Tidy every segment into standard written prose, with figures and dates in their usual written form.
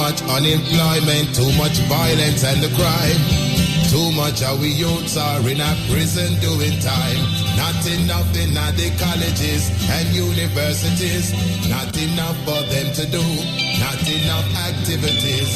much unemployment, too much violence and the crime. Too much of we youths are in a prison doing time. Not enough in the colleges and universities. Not enough for them to do. Not enough activities.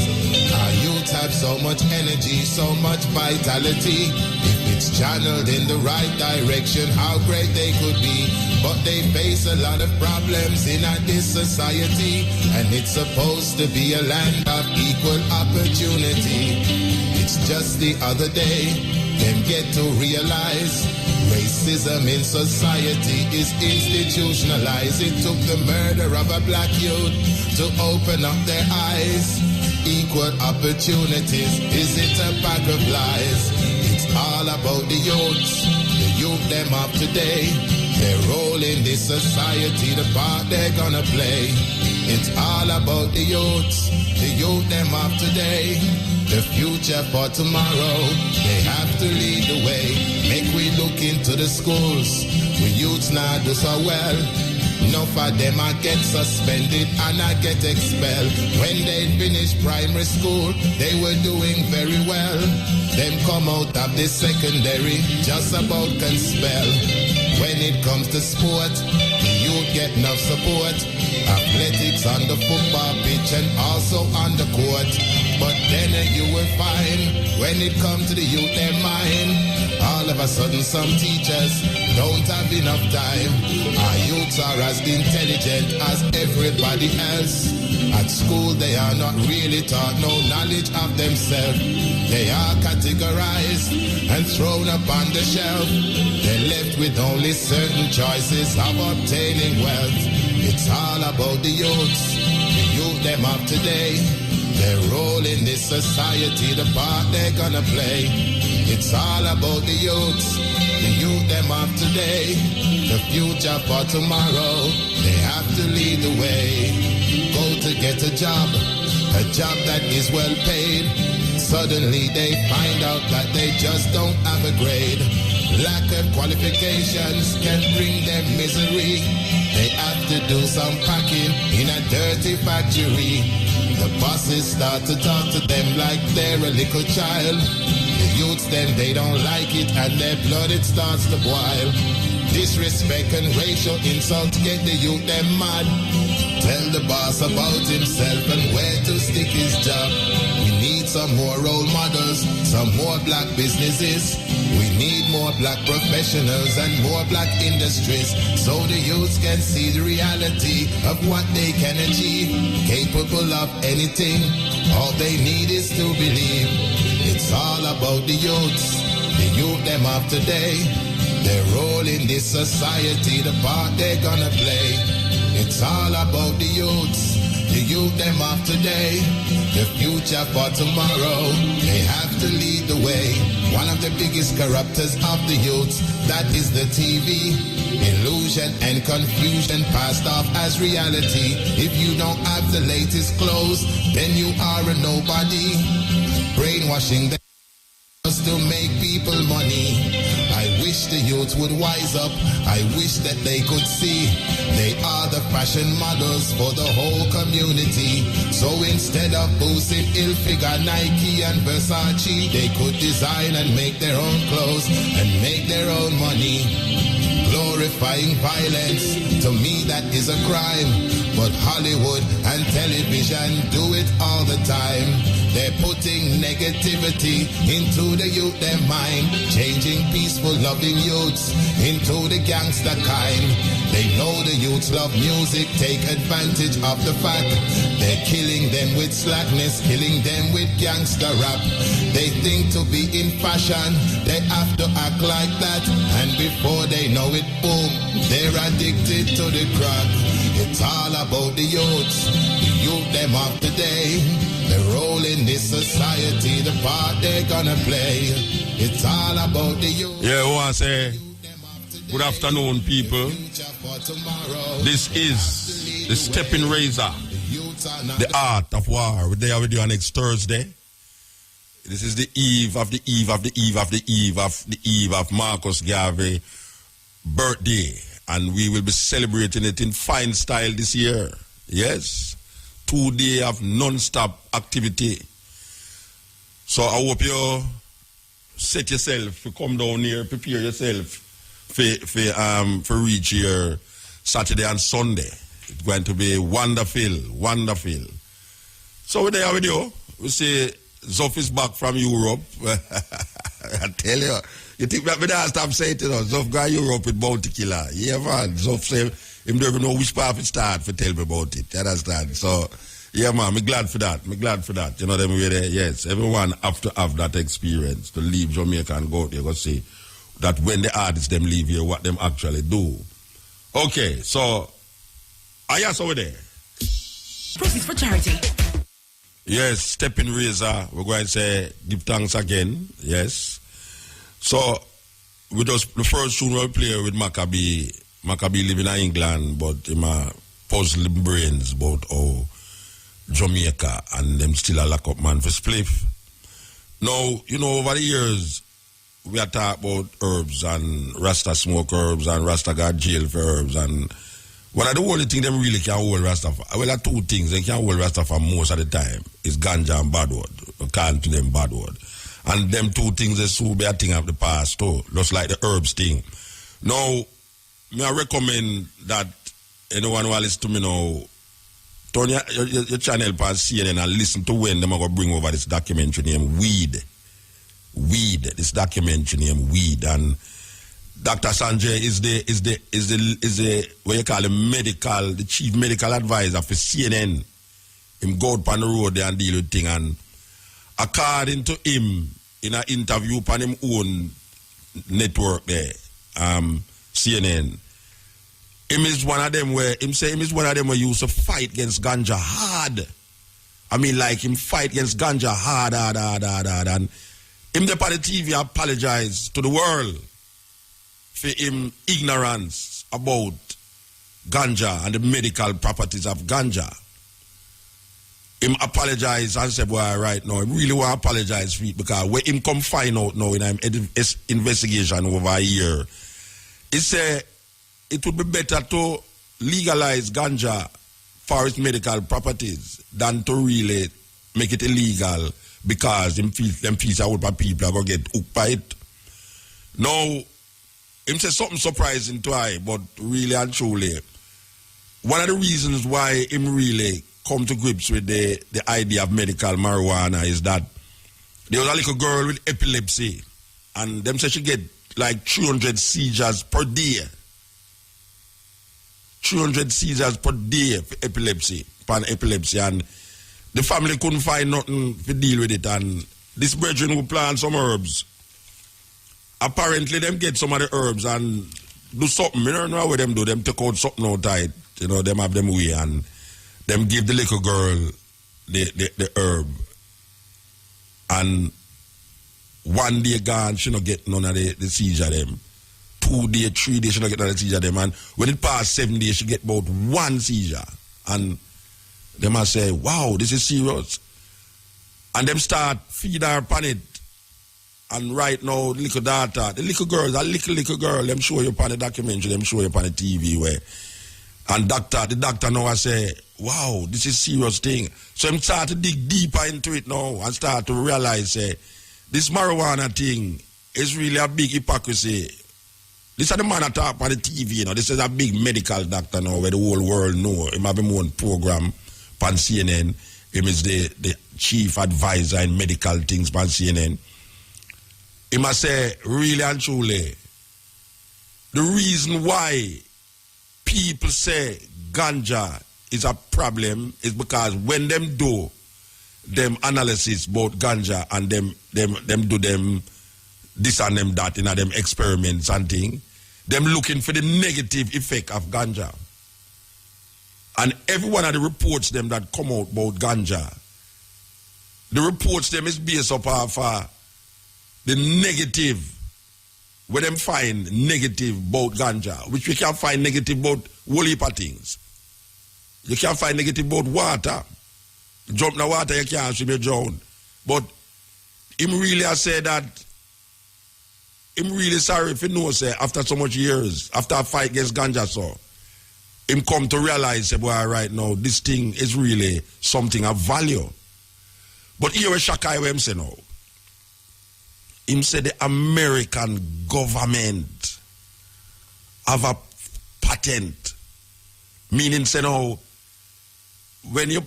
Our youth have so much energy, so much vitality. If it's channeled in the right direction, how great they could be. But they face a lot of problems in this society. And it's supposed to be a land of equal opportunity. It's just the other day, them get to realize racism in society is institutionalized. It took the murder of a black youth to open up their eyes. Equal opportunities, is it a pack of lies? It's all about the youths, the youth them of today. Their role in this society, the part they're gonna play. It's all about the youths them of today. The future for tomorrow, they have to lead the way. Make we look into the schools, we youths now do so well. Enough of them I get suspended and I get expelled. When they finish primary school, they were doing very well. Them come out of the secondary, just about can spell. When it comes to sport, the youth get enough support. Athletics on the football pitch and also on the court. But then you will find, when it comes to the youth, their mind, all of a sudden some teachers don't have enough time. Our youths are as intelligent as everybody else. At school they are not really taught no knowledge of themselves. They are categorized and thrown up on the shelf. They're left with only certain choices of obtaining wealth. It's all about the youths, the youth them of today. Their role in this society, the part they're gonna play. It's all about the youths them of today. The future for tomorrow, they have to lead the way. Go to get a job that is well paid. Suddenly they find out that they just don't have a grade. Lack of qualifications can bring them misery. They have to do some packing in a dirty factory. The bosses start to talk to them like they're a little child. The youths them, they don't like it and their blood it starts to boil. Disrespect and racial insults get the youth them mad. Tell the boss about himself and where to stick his job. We need some more role models, some more black businesses. We need more black professionals and more black industries, so the youths can see the reality of what they can achieve. Capable of anything, all they need is to believe. It's all about the youths them of today. Their role in this society, the part they're gonna play. It's all about the youths them of today. The future for tomorrow, they have to lead the way. One of the biggest corruptors of the youths, that is the TV. Illusion and confusion passed off as reality. If you don't have the latest clothes, then you are a nobody. Brainwashing them just to make people money. I wish the youth would wise up. I wish that they could see they are the fashion models for the whole community. So instead of boosting ill-figure Nike and Versace, they could design and make their own clothes and make their own money. Glorifying violence, to me that is a crime. But Hollywood and television do it all the time. They're putting negativity into the youth their mind, changing peaceful loving youths into the gangster kind. They know the youths love music, take advantage of the fact they're killing them with slackness, killing them with gangster rap. They think to be in fashion, they have to act like that, and before they know it, boom, they're addicted to the crack. It's all about the youths them of today. The role in this society, the part they're gonna play. It's all about the youth. Yeah, I want to say, good afternoon, people. This is the Stepping Razor, the art of war. We're there with you on next Thursday. This is the eve of the eve of the eve of the eve of the eve of Marcus Garvey's birthday. And we will be celebrating it in fine style this year. Yes. 2 days of non-stop activity. So I hope you set yourself to come down here, prepare yourself for reach here Saturday and Sunday. It's going to be wonderful. So we're there with you. We see Zoff is back from Europe. I tell you, you think that we don't stop saying it, Zoff got Europe with Bounty Killer. Yeah, man. Zoff say him don't even know which part it start for tell me about it. You understand? So, yeah, man, I'm glad for that. You know them way there. Yes, everyone have to have that experience to leave Jamaica and go there. Go see that when the artists them leave here, what them actually do. Okay, so I ask over there. Proceeds for charity. Yes, Stepping Razor. We're going to say give thanks again. Yes. So we just the first tune we'll play with Maccabee. Maccabee living in England, but him puzzling brains about how Jamaica and them still a lock up man for spliff. Now, you know, over the years we are talking about herbs and Rasta smoke herbs and Rasta got jail for herbs, and one of the only thing them really can hold Rasta for, well, there are two things they can hold Rasta for most of the time is ganja and bad word. Can't to them bad word. And them two things is so be a thing of the past too, just like the herbs thing. Now, I recommend that anyone who listen to me now, turn your channel past CNN and listen to when them are going to bring over this documentary named Weed. This documentary named Weed, and Dr. Sanjay is the what you call the chief medical advisor for CNN. Him go out on the road there and deal with things, and according to him, in an interview on him own network there, CNN, him is one of them where used to fight against ganja hard. I mean, like him fight against ganja hard, and him the on the TV apologize to the world for him ignorance about ganja and the medical properties of ganja. Him apologize and say, boy, right now, I really want to apologize for it because when him come find out now in an investigation over a year, he say it would be better to legalize ganja for its medical properties than to really make it illegal because them piece of people are going to get hooked by it. Now, him say something surprising to I, but really and truly, one of the reasons why him really come to grips with the idea of medical marijuana is that there was a little girl with epilepsy, and them say she get like 300 seizures per day. 300 seizures per day for epilepsy, and the family couldn't find nothing to deal with it, and this brethren who plant some herbs, apparently them get some of the herbs and do something. You don't know what them do. Them take out something out tight. You know, them have them way and them give the little girl the herb. And one day gone, she not get none of the seizure them. 2 days, 3 days, she not get none of the seizure them. And when it passed 7 days, she get about 1 seizure. And them must say, wow, this is serious. And them start feed her upon it. And right now, the little daughter, the little girl, a little girl, them show you upon the documentary, them show you upon the TV where. And the doctor now I say, wow, this is serious thing. So him start to dig deeper into it now and start to realize, this marijuana thing is really a big hypocrisy. This is the man that talk on the TV, you know. This is a big medical doctor now where the whole world know. Him have him own program on CNN. Him is the chief advisor in medical things on CNN. He must say, really and truly, the reason why people say ganja is a problem is because when them do them analysis about ganja and them do them this and them that, you know, them experiments and thing, them looking for the negative effect of ganja. And every one of the reports them that come out about ganja, the reports them is based up of the negative, where them find negative about ganja, which we can't find negative about whole heap of things. You can't find negative about water. Jump in the water, you can't swim, you drown. But him really has said that him really sorry if he knows, say, after so much years, after a fight against ganja, so him come to realize, boy, right now, this thing is really something of value. But here is Shakai where him say now. Him say the American government have a patent. Meaning say now, when you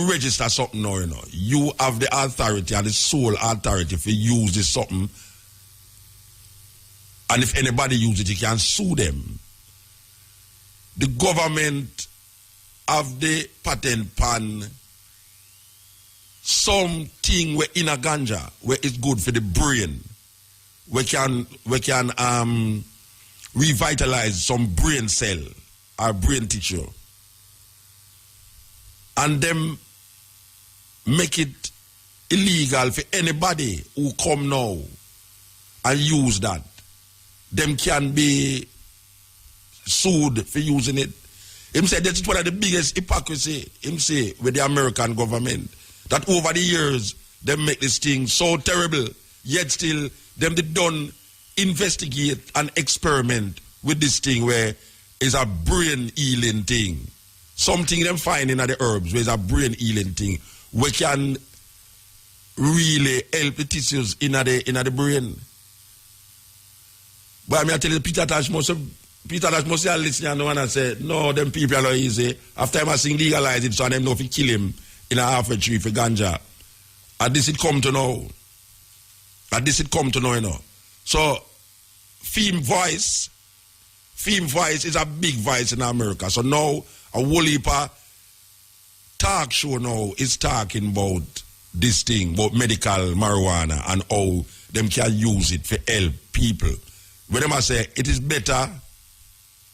register something now, you have the authority and the sole authority to use this something. And if anybody uses it, you can sue them. The government have the patent pan something where in a ganja where it's good for the brain. We can revitalize some brain cell or brain tissue. And then make it illegal for anybody who come now and use that. Them can be sued for using it. Him say that's one of the biggest hypocrisy, him say, with the American government. That over the years, them make this thing so terrible, yet still, them they don't investigate and experiment with this thing where it's a brain healing thing. Something them finding at the herbs where it's a brain healing thing. We can really help the tissues in the brain. But I mean, I tell you, Peter Tosh must have listened and say, no, them people are not easy. After I sing legalize it, so them know if you kill him in a half a tree for ganja. And this it come to know. So, film voice is a big voice in America. So now, a whole heap of talk show now is talking about this thing, about medical marijuana and how them can use it for help people. When them say it is better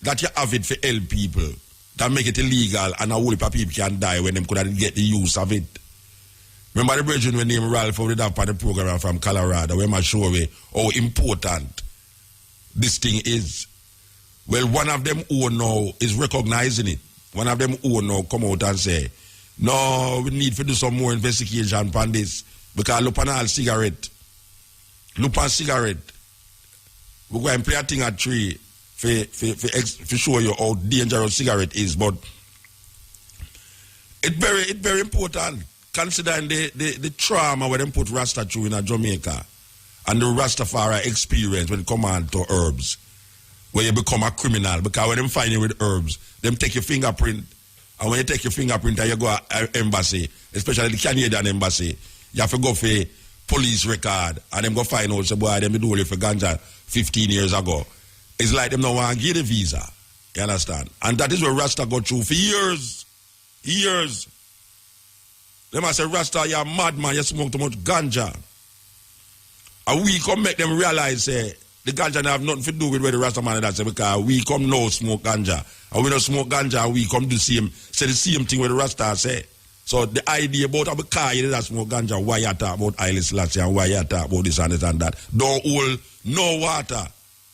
that you have it for help people than make it illegal and a whole heap of people can die when them couldn't get the use of it. Remember the brethren when named Ralph over the part of the program from Colorado, where I show you how important this thing is. Well, one of them who now is recognizing it. One of them who now come out and say, no, we need to do some more investigation on this. Because look on all cigarette. Look on cigarette. We're going to play a thing at 3 for show you how dangerous cigarette is. But it's very important considering the trauma where they put Rasta through in Jamaica and the Rastafari experience when it comes on to herbs. Where you become a criminal. Because when them find you with herbs, them take your fingerprint. And when you take your fingerprint and you go to embassy, especially the Canadian embassy, you have to go for police record and them go find out, say, boy, them do it for ganja 15 years ago. It's like them don't want to give the visa. You understand? And that is where Rasta go through for years. Years. Them I say, Rasta, you're a madman, you smoke too much ganja. And we come make them realize, say, the ganja have nothing to do with where the Rasta man that say, because we come now smoke ganja. And we don't smoke ganja, and we come do the same thing where the Rasta say. So the idea about a car you that smoke ganja, why you talk about Haile Selassie and why you talk about this and that. Don't hold no water.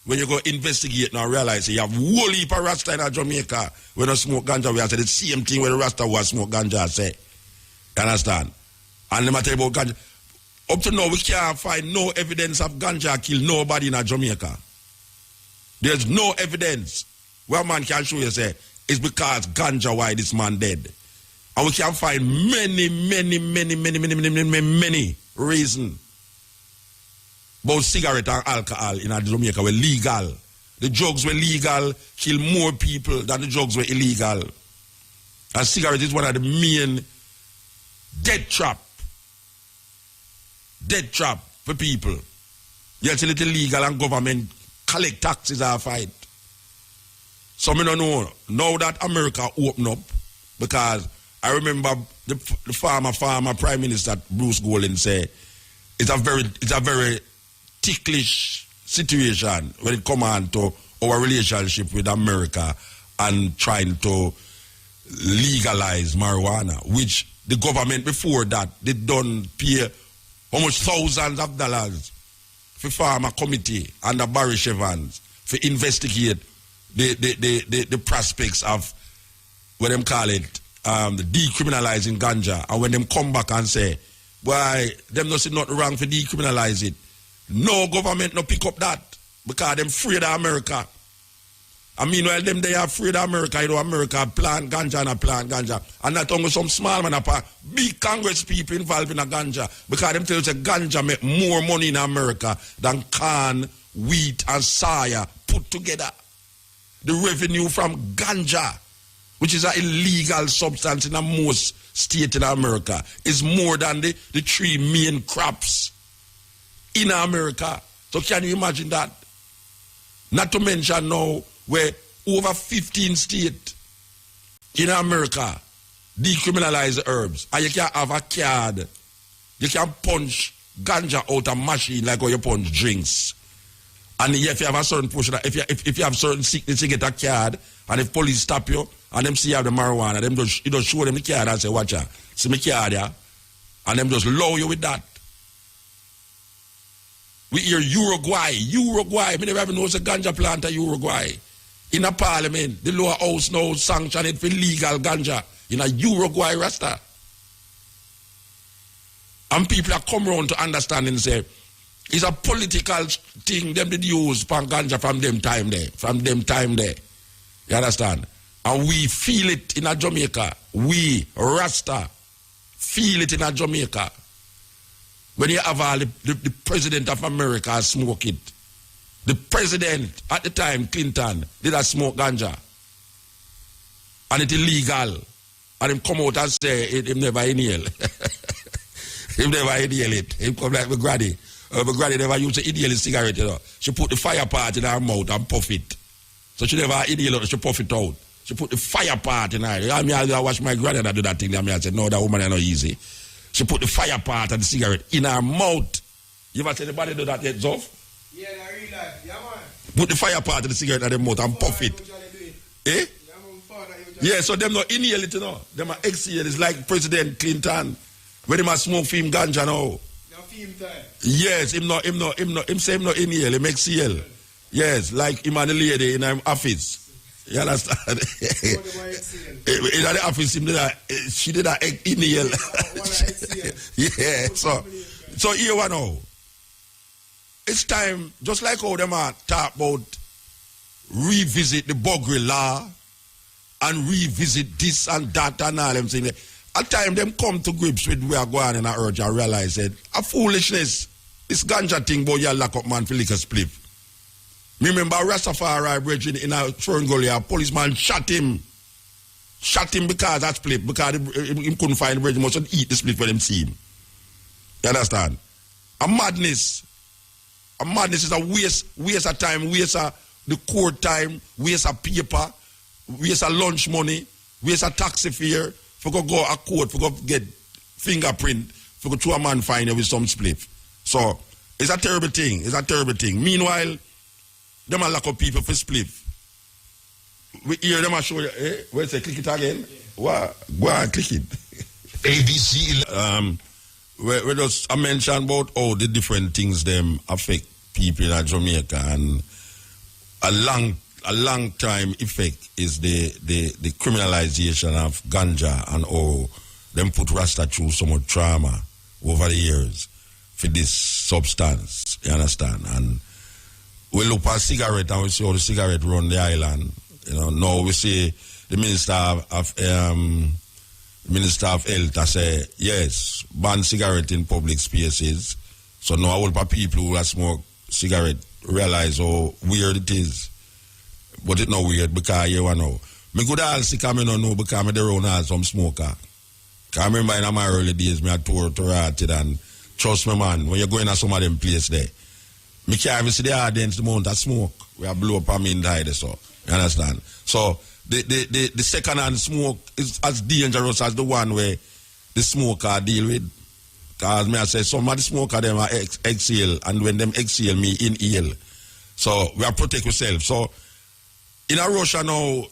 When you go investigate and realize you have whole heap of Rasta in Jamaica when you smoke ganja, we say the same thing where the Rasta was smoke ganja say. You understand? And let me tell you about ganja. Up to now, we can't find no evidence of ganja kill nobody in Jamaica. There's no evidence where man can show you, say, it's because ganja why this man dead. And we can find many reasons. About cigarette and alcohol in Jamaica were legal. The drugs were legal, kill more people than the drugs were illegal. And cigarette is one of the main death trap for people. Yet it's illegal and government collect taxes are fight. So I don't know. Now that America open up, because I remember the farmer Prime Minister Bruce Golding say it's a very ticklish situation when it comes on to our relationship with America and trying to legalize marijuana, which the government before that they don't pay almost thousands of dollars for farmer committee under Barry Shevans to investigate the prospects of what them call it the decriminalizing ganja. And when them come back and say, why them not see nothing wrong for decriminalize it, no government no pick up that because them afraid of America. And meanwhile, them they are afraid of America. You know, America plant ganja and plant ganja. And not only some small man, big Congress people involved in a ganja. Because them tell you that ganja make more money in America than corn, wheat, and soya put together. The revenue from ganja, which is an illegal substance in most states in America, is more than the three main crops in America. So can you imagine that? Not to mention now, where over 15 states in America decriminalize the herbs, and you can have a card, you can punch ganja out a machine like how you punch drinks. And if you have a certain portion, if you have certain sickness, you get a card, and if police stop you, and them see you have the marijuana, you just show them the card and say, watch out, see me card here, and them just low you with that. We hear Uruguay, me never even know it's a ganja plant in Uruguay. In a parliament, the lower house now sanctioned it for legal ganja in a Uruguay rasta. And people are come around to understand and say, it's a political thing them did use pan ganja from them time there. You understand? And we feel it in a Jamaica. We, Rasta, feel it in a Jamaica. When you have all the president of America smoke it. The president at the time, Clinton, did a smoke ganja. And it's illegal. And him come out and say, him never inhale. Him never inhale it. Him come like my granny. My granny never used to inhale a cigarette, you know. She put the fire part in her mouth and puff it. So she never inhale it, she puff it out. She put the fire part in her. I watch my granny that do that thing. I said, no, that woman is not easy. She put the fire part of the cigarette in her mouth. You ever seen anybody do that yet, Zoff? Yeah, in real life. Yeah, man. Put the fire part of the cigarette in their mouth and puff it. Eh? Yeah, so them not inhale it, you know. Them are exhale. It's like President Clinton. When him a smoke film ganja now. Yes, him say him not inhale, him exhale. Yes, like him and the lady in her office. You understand? In the office, she did that inhale. Yeah, so here we know. It's time, just like how them are talk about revisit the Buggery law and revisit this and that and all them things. At time them come to grips with where going and I urge and realize that a foolishness. This ganja thing about you lock up man for liquor split. Me remember Rastafari bridge in a Ferngully, a policeman shot him. Shot him because that split, because he couldn't find the bridge, he must eat the split when him see him. You understand? A madness. A madness is a waste of time, waste of the court time, waste of paper, waste of lunch money, waste of taxi fare, for go a court, for go get fingerprint, for go to a man find you with some split. So, it's a terrible thing. It's a terrible thing. Meanwhile, them are lock up people for split. We hear them show you, where's it? Click it again? Yeah. What? Go on, click it. ABC. We just I mentioned about all the different things them affect people in Jamaica, and a long time effect is the criminalization of ganja and all them put Rasta through so much trauma over the years for this substance. You understand? And we look at cigarette and we see how the cigarette run the island. You know, now we see the Minister of Health I say, yes, ban cigarette in public spaces. So now all the people who smoke cigarette realize how weird it is. But it's not weird because you know. Me could also come in know because I'm the own as some smoker. Because I remember in my early days, I tour to and trust me, man, when you're going to some of them places there, me can't even see the audience the amount of smoke. We have blow up on me inside, so you understand? So the second hand smoke is as dangerous as the one where the smoker deal with. Because me I say some of the smoker them are exhale, and when them exhale me inhale. So we are protect ourselves. So in a Russia now,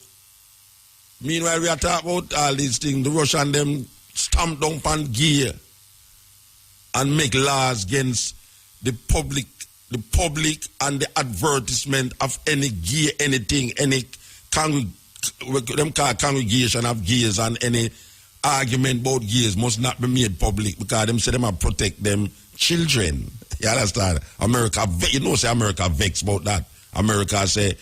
meanwhile we are talking about all these things, the Russian them stamp down on gear and make laws against the public and the advertisement of any gear, anything, any congregation of gears and any argument about gears must not be made public because them say them are protect them children. You understand? America, you know, say America vex about that. America say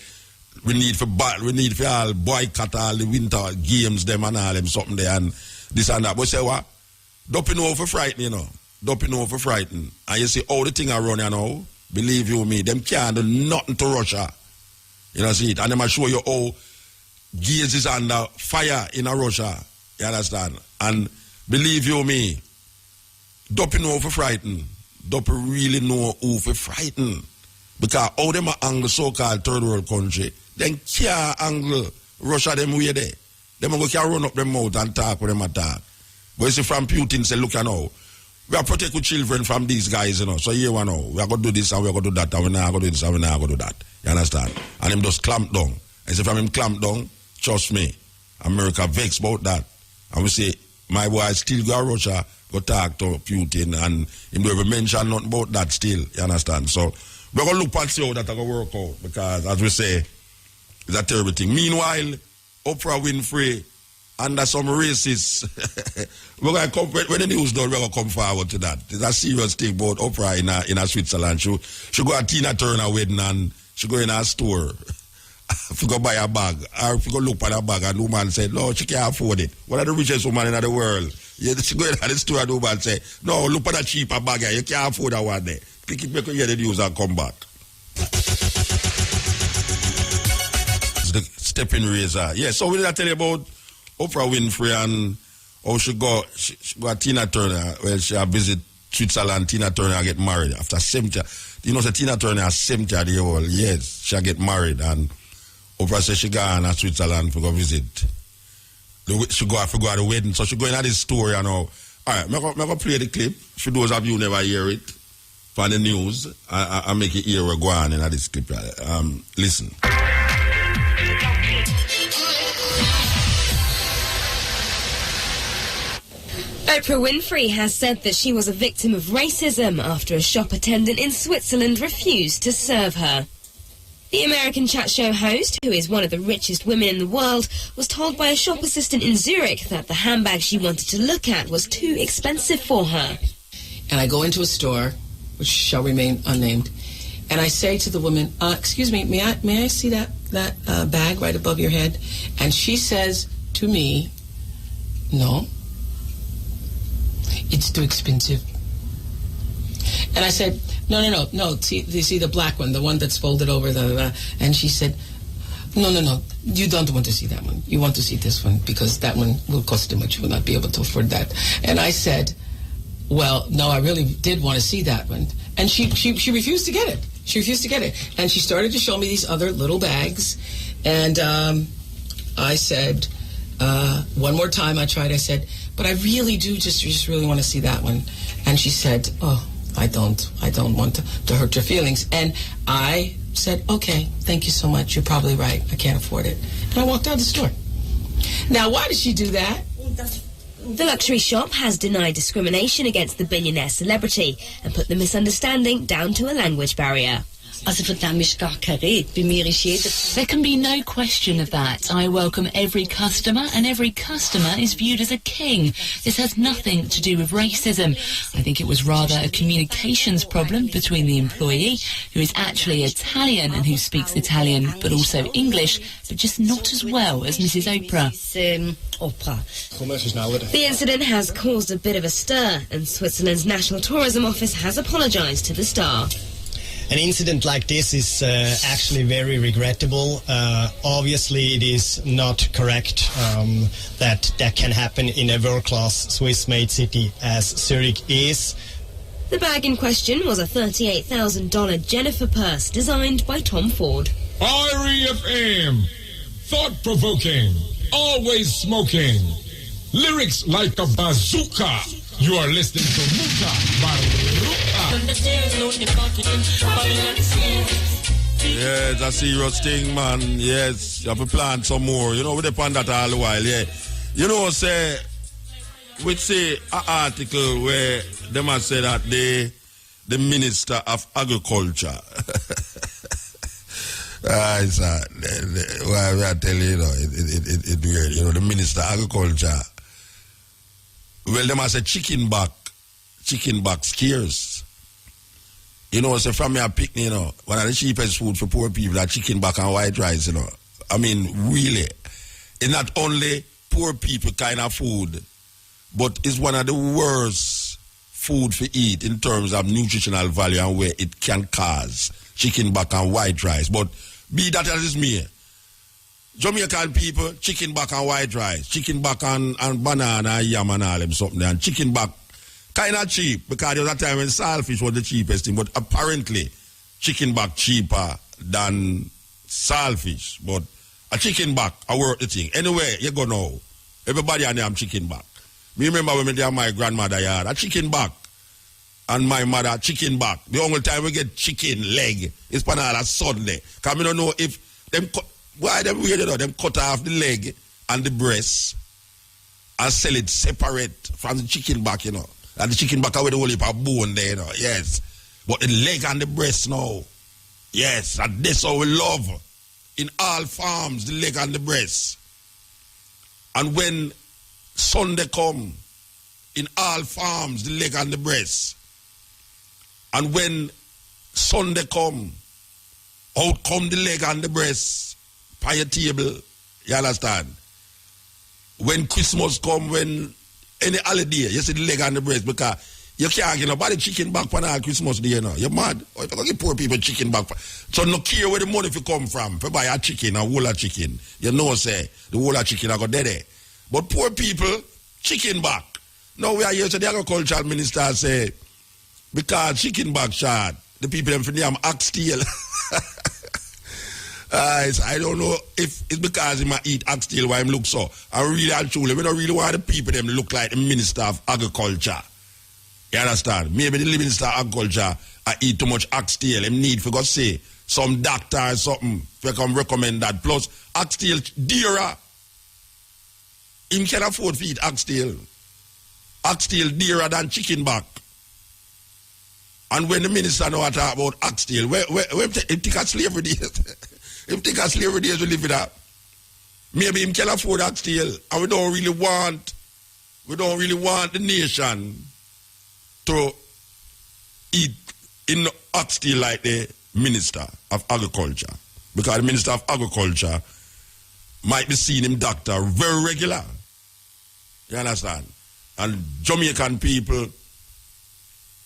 we need for all boycott all the winter games them and all them something there and this and that. But say what? Don't you know for frighten, you know. Don't you know for frighten. And you see all the thing around you know, believe you me, them can't do nothing to Russia. You know see it. And them I show you how gears is under fire in Russia. You understand? And believe you me, don't you know for frighten. Don't you really know who for frighten. Because all them are angle so-called third world country, then can't angle Russia them way there. Them go can run up them mouth and talk with them attack. But you see from Putin say, look you know, we are protect our children from these guys, you know. So here we know, we are going to do this and we are going to do that and we are going to do this and we are going to do that. You understand? And him just clamp down. And say from him clamp down, trust me, America vex about that. And we say, my boy still go to Russia, go talk to Putin and him don't even mention nothing about that still. You understand? So we're going to look and see how that's going to work out because as we say, it's a terrible thing. Meanwhile, Oprah Winfrey under some racists, we're going to come, when the news done, we're going to come forward to that. It's a serious thing about Oprah in a Switzerland. She go to Tina Turner wedding and she go in a store. If you go buy a bag, or if you go look at a bag and the woman said, no, she can't afford it. One of the richest women in the world. Yeah, she go in the store and the woman say, no, look at a cheaper bag here. You can't afford that one there. Click it, make you hear the news and come back. It's the stepping razor. Yeah, so we did I tell you about Oprah Winfrey and how she go Tina Turner. Well, she visit Switzerland, Tina Turner get married after 70. You know, so Tina Turner is 70 years old. Yes, she get married and Oprah said she gone to Switzerland to go visit. She go to the wedding. So she go in at this story and all. Alright, I'm going to play the clip. For those of you who never hear it, for the news, I make it hear we go on in this clip. Listen. Oprah Winfrey has said that she was a victim of racism after a shop attendant in Switzerland refused to serve her. The American chat show host, who is one of the richest women in the world, was told by a shop assistant in Zurich that the handbag she wanted to look at was too expensive for her. And I go into a store, which shall remain unnamed, and I say to the woman, excuse me, may I see that bag right above your head? And she says to me, no, it's too expensive. And I said, no, see the black one, the one that's folded over and she said, no, you don't want to see that one. You want to see this one because that one will cost too much. You will not be able to afford that. And I said, well, no, I really did want to see that one. And she refused to get it. She refused to get it. And she started to show me these other little bags. And I said, one more time I tried, I said, but I really do just really want to see that one. And she said, oh, I don't want to hurt your feelings. And I said, okay, thank you so much. You're probably right. I can't afford it. And I walked out of the store. Now, why did she do that? The luxury shop has denied discrimination against the billionaire celebrity and put the misunderstanding down to a language barrier. There can be no question of that. I welcome every customer, and every customer is viewed as a king. This has nothing to do with racism. I think it was rather a communications problem between the employee, who is actually Italian and who speaks Italian but also English, but just not as well as Mrs. Oprah. The incident has caused a bit of a stir, and Switzerland's National Tourism Office has apologised to the star. An incident like this is actually very regrettable. Obviously, it is not correct that can happen in a world-class Swiss-made city as Zurich is. The bag in question was a $38,000 Jennifer purse designed by Tom Ford. REFM, thought-provoking, always smoking, lyrics like a bazooka. You are listening to Mutabaruka. Yeah, it's a serious thing, man. Yes, you have to plan some more. You know, we depend on that all the while, yeah. You know, say, we see an article where they must say that the Minister of Agriculture, I tell you, it's weird. You know, the Minister of Agriculture, well, they must say chicken back scarce. You know, so from your picnic, you know, one of the cheapest food for poor people are chicken back and white rice, you know. I mean, really. It's not only poor people kind of food, but it's one of the worst food for eat in terms of nutritional value and where it can cause chicken back and white rice. But be that as it may, Jamaican people, chicken back and white rice, chicken back and banana and yam and all them something, and chicken back kind of cheap, because there was a time when saltfish was the cheapest thing, but apparently chicken back cheaper than saltfish. But a chicken back, I worth the thing. Anyway, you go now. Everybody on them chicken back. Me remember when me my grandmother had a chicken back, and my mother chicken back. The only time we get chicken leg is on a Sunday. Because we don't know if them why them weird, you know, them cut off the leg and the breast and sell it separate from the chicken back, you know. And the chicken back away the whole heap of bone there, you know. Yes. But the leg and the breast now. Yes. And that's how we love. In all farms, the leg and the breast. And when Sunday come, in all farms, the leg and the breast. And when Sunday come, out come the leg and the breast by your table. You understand? When Christmas come, when any holiday, you see the leg and the breast, because you can't get nobody chicken back for all Christmas day, you know. You're mad. Or if you give poor people chicken back, so no care where the money if you come from. If you buy a chicken, a whole of chicken, you know, say, the whole of chicken I got there. But poor people, chicken back. Now we are here, so the agricultural minister say, because chicken back shot, the people them for them oxtail. I don't know if it's because he might eat oxtail why him look so. I really and truly, we don't really want the people them look like the Minister of Agriculture. You understand? Maybe the Minister of Agriculture eat too much oxtail. Him need for God say some doctor or something if come recommend that. Plus oxtail dearer. Him can afford to eat oxtail. Oxtail dearer than chicken back. And when the minister know what talk about oxtail, where take a slavery days. If take a slavery days we live with that. Maybe him can afford oxtail, and we don't really want the nation to eat in oxtail like the Minister of Agriculture. Because the Minister of Agriculture might be seeing him doctor very regular. You understand? And Jamaican people,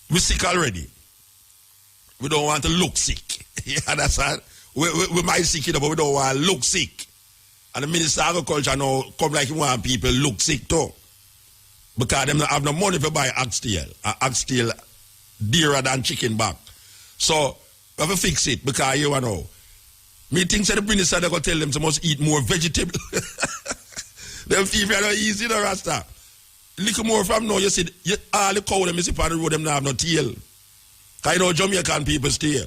we sick already. We don't want to look sick. You understand? We might sick, you know, but we don't want to look sick. And the Minister of Agriculture now come like he want people look sick too. Because them don't have no money to buy oxtail. Oxtail dearer than chicken back. So we have to fix it because you know. Me think that the minister they go tell them they must eat more vegetable. Them people are not easy, no Rasta. Little more from now, you see, all the cow them you see on the road, them don't have no tail. Because you know Jamaican people steal.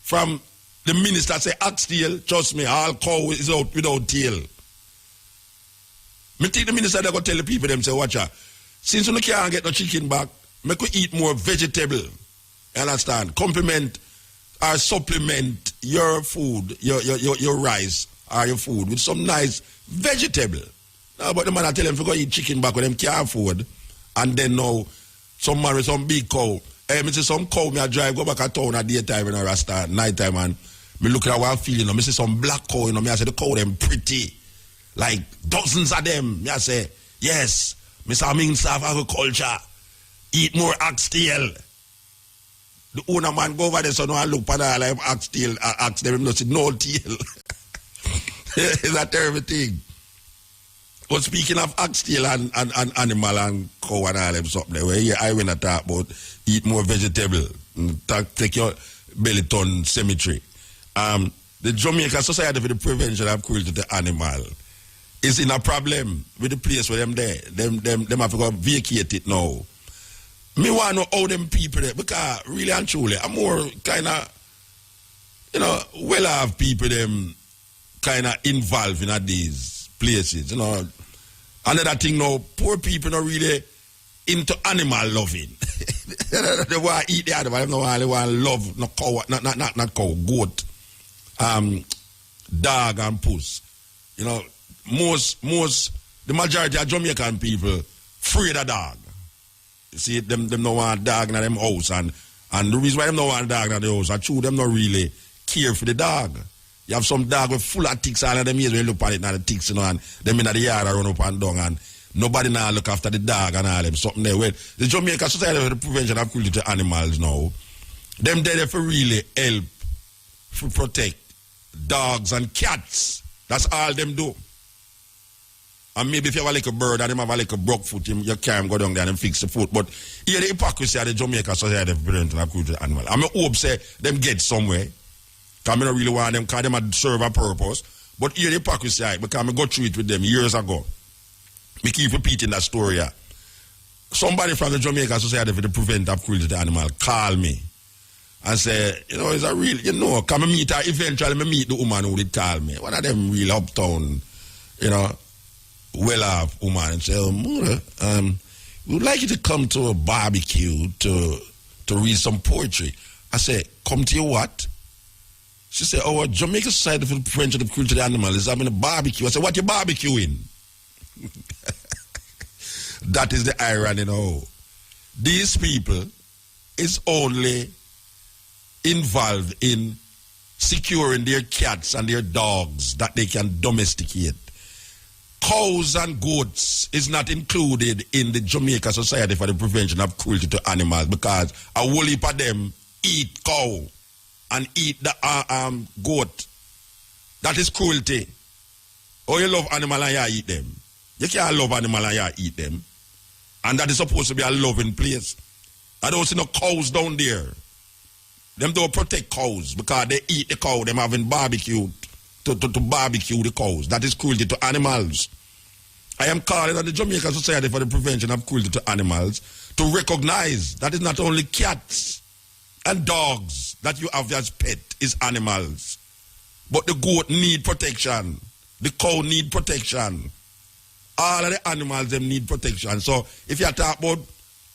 From the minister say oxtail, trust me, all cow is out without tail. Me think the minister they go tell the people them say, watch out. Since you can't get no chicken back, make we eat more vegetable. You understand? Complement or supplement your food, your rice or your food with some nice vegetable. Now, but the man I tell them to go eat chicken back when them can't afford, and then now some man with some big cow. Me see some cow, me I drive go back at town at daytime and Rasta night time, and me look at what I'm feeling. Me see some black cow, you know. Me I say the cow them pretty, like dozens of them. Me I say yes. Me say Minister of Agriculture, eat more oxtail. The owner man go over there so no I look for that like oxtail, ask them no see no tail. It's a terrible thing. But speaking of oxtail and animal and cow and all them something, where here I went to talk about eat more vegetable, take your belly ton cemetery. The Jamaica Society for the Prevention of Cruelty to Animal is in a problem with the place where them there. Them have to go vacate it now. Me want to know how them people there, because really and truly, I'm more kind of, you know, well-off people them kind of involved in these places, you know. Another thing now, poor people not really into animal loving. They want to eat the animal, they don't want to love no cow, not cow, goat, dog and puss. You know, the majority of Jamaican people afraid of dog. You see, them don't want dog in them house, and And the reason why them don't want dog in the house, I true them not really care for the dog. You have some dog with full of ticks, all of them years when you look at it, now the ticks, and them in the yard run up and down, and nobody now look after the dog and all them, something there. Well, the Jamaica Society for the Prevention of Cruelty to Animals now, them there for really help to protect dogs and cats. That's all them do. And maybe if you have a little bird and them have a little broke foot, you can't go down there and fix the foot. But here the hypocrisy of the Jamaica Society for the Prevention of Cruelty to Animals. I hope say them get somewhere. Because I don't really want them, because them serve a purpose. But here the hypocrisy, because I go through it with them years ago. We keep repeating that story. Somebody from the Jamaica Society for the Prevention of Cruelty to Animals call me and say, it's a real, come and meet her. Eventually, I meet the woman who did call me. One of them real uptown, well-off woman, and say, Mother, we would like you to come to a barbecue to read some poetry. I say, come to your what? She said, our Jamaica Society for the Prevention of Cruelty to Animals is having a barbecue. I said, what you barbecuing? That is the irony, These people is only involved in securing their cats and their dogs that they can domesticate. Cows and goats is not included in the Jamaica Society for the Prevention of Cruelty to Animals because a whole heap of them eat cow and eat the goat. That is cruelty. Oh, you love animal and you eat them. You can't love animal and you eat them. And that is supposed to be a loving place. I don't see no cows down there. Them don't protect cows because they eat the cow. Them having barbecue to barbecue the cows. That is cruelty to animals. I am calling on the Jamaica Society for the Prevention of Cruelty to Animals to recognize that it's not only cats and dogs that you have as pet is animals. But the goat need protection. The cow need protection. All of the animals, them need protection. So if you talk about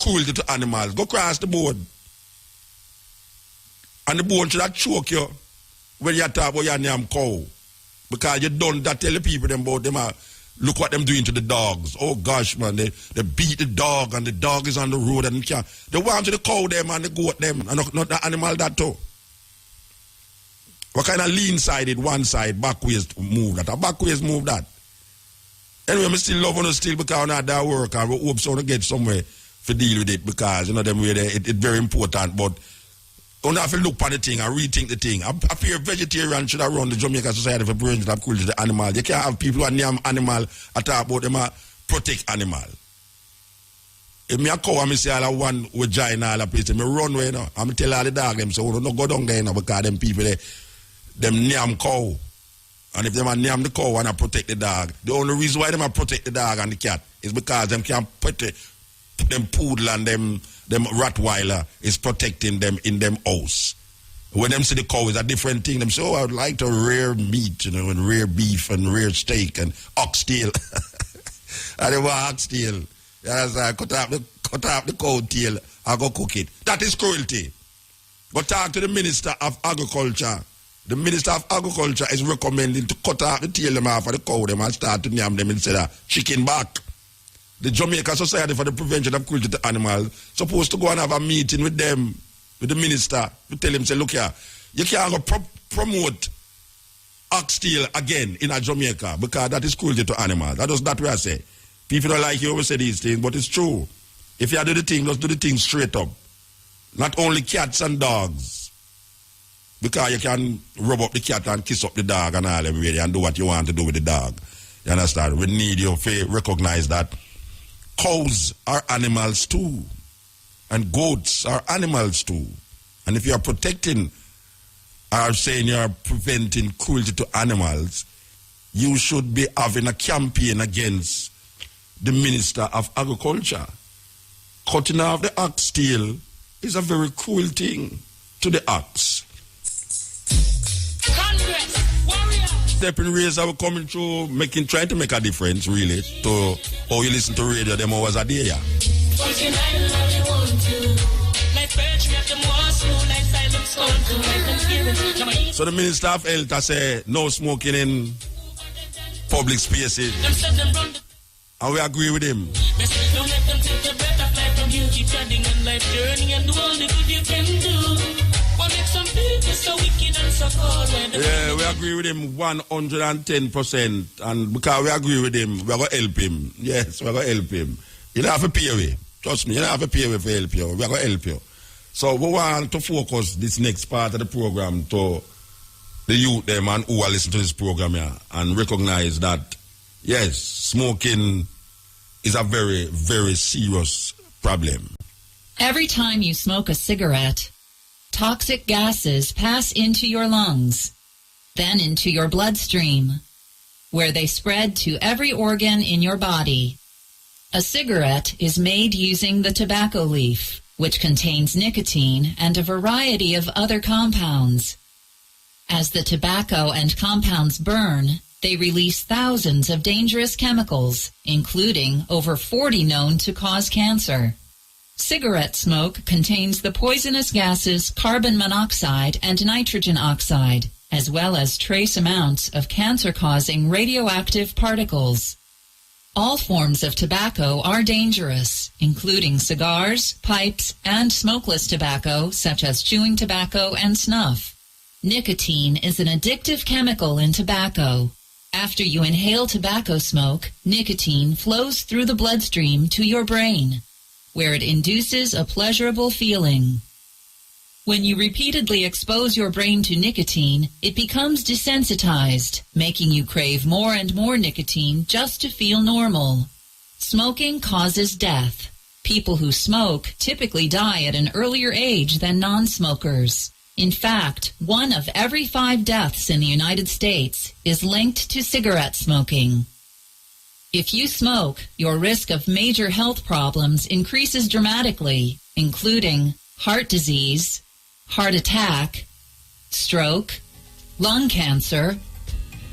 cruelty to animals, go across the board. And the board should have choke you when you talk about your damn cow. Because you don't that tell the people them about them. Look what them doing to the dogs. Oh gosh, man, they beat the dog and the dog is on the road and they want to the cow them and the goat them and not the animal that too. What kind of lean-sided one side backwards move that? A backwards move that. Anyway, I still love on still because I'm not that work and we hope so to get somewhere to deal with it because them way it's very important. But you have to look at the thing and rethink the thing. I fear vegetarian should have run the Jamaica Society for Prevention of Cruelty to Animals. You can't have people who name animal and talk about them protect animal. If me a cow and me say all one vagina all a place, me run away now. I'm tell all the dog them so don't go down there now because them people them name cow. And if them name the cow and I protect the dog, the only reason why them protect the dog and the cat is because them can't put them poodle and them Rottweiler is protecting them in them house. When them see the cow is a different thing, them say, I would like to rare meat, and rare beef and rare steak and oxtail. And they want oxtail. Yes, I cut off the cow tail, I go cook it. That is cruelty. But talk to the Minister of Agriculture. The Minister of Agriculture is recommending to cut off the tail them off of the cow them and start to name them instead of chicken back. The Jamaica Society for the Prevention of Cruelty to Animals supposed to go and have a meeting with them, with the minister, to tell him, say, look here, you can't go promote oxtail again in Jamaica because that is cruelty to animals. That is not what I say. People don't like you always say these things, but it's true. If you do the thing, just do the thing straight up. Not only cats and dogs, because you can rub up the cat and kiss up the dog and all them really and do what you want to do with the dog. You understand? We need you to recognize that cows are animals too. And goats are animals too. And if you are protecting or saying you are preventing cruelty to animals, you should be having a campaign against the Minister of Agriculture. Cutting off the oxtail is a very cruel thing to the ox. Stepping razor were coming through, trying to make a difference, really, to how you listen to radio, them always are there. So the Minister of Health has said no smoking in public spaces. And we agree with him. you keep chatting on life journey and do all the good you can do. What makes some people so wicked and so cold? Yeah, we agree with him 110%. And because we agree with him, we're going to help him. Yes, we're going to help him. You don't have to pay away. Trust me, you don't have to pay away for help you. We're going to help you. So we want to focus this next part of the program to the youth them and who are listening to this program here and recognize that, yes, smoking is a very, very serious problem. Every time you smoke a cigarette, toxic gases pass into your lungs, then into your bloodstream, where they spread to every organ in your body. A cigarette is made using the tobacco leaf, which contains nicotine and a variety of other compounds. As the tobacco and compounds burn, they release thousands of dangerous chemicals, including over 40 known to cause cancer. Cigarette smoke contains the poisonous gases carbon monoxide and nitrogen oxide, as well as trace amounts of cancer-causing radioactive particles. All forms of tobacco are dangerous, including cigars, pipes, and smokeless tobacco, such as chewing tobacco and snuff. Nicotine is an addictive chemical in tobacco. After you inhale tobacco smoke, nicotine flows through the bloodstream to your brain, where it induces a pleasurable feeling. When you repeatedly expose your brain to nicotine, it becomes desensitized, making you crave more and more nicotine just to feel normal. Smoking causes death. People who smoke typically die at an earlier age than non-smokers. In fact, 1 of every 5 deaths in the United States is linked to cigarette smoking. If you smoke, your risk of major health problems increases dramatically, including heart disease, heart attack, stroke, lung cancer,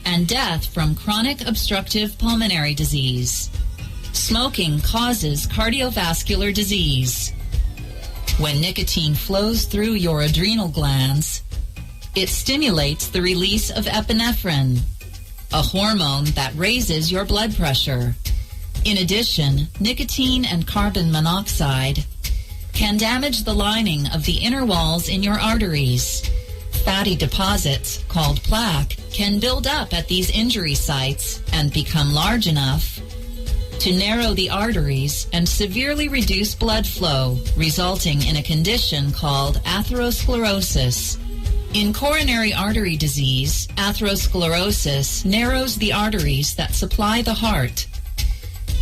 and death from chronic obstructive pulmonary disease. Smoking causes cardiovascular disease. When nicotine flows through your adrenal glands, it stimulates the release of epinephrine, a hormone that raises your blood pressure. In addition, nicotine and carbon monoxide can damage the lining of the inner walls in your arteries. Fatty deposits, called plaque, can build up at these injury sites and become large enough to narrow the arteries and severely reduce blood flow, resulting in a condition called atherosclerosis. In coronary artery disease, atherosclerosis narrows the arteries that supply the heart,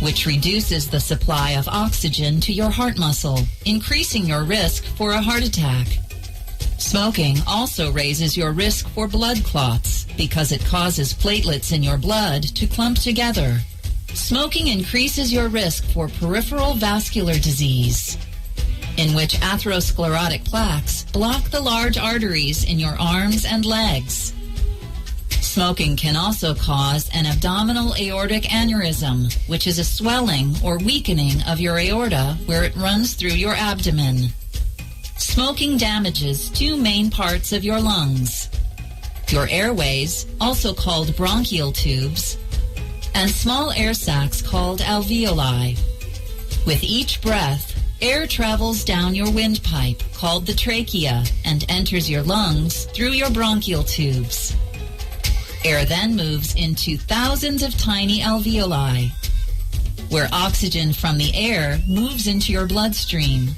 which reduces the supply of oxygen to your heart muscle, increasing your risk for a heart attack. Smoking also raises your risk for blood clots because it causes platelets in your blood to clump together. Smoking increases your risk for peripheral vascular disease, in which atherosclerotic plaques block the large arteries in your arms and legs. Smoking can also cause an abdominal aortic aneurysm, which is a swelling or weakening of your aorta where it runs through your abdomen. Smoking damages 2 main parts of your lungs: your airways, also called bronchial tubes, and small air sacs called alveoli. With each breath, air travels down your windpipe, called the trachea, and enters your lungs through your bronchial tubes. Air then moves into thousands of tiny alveoli, where oxygen from the air moves into your bloodstream,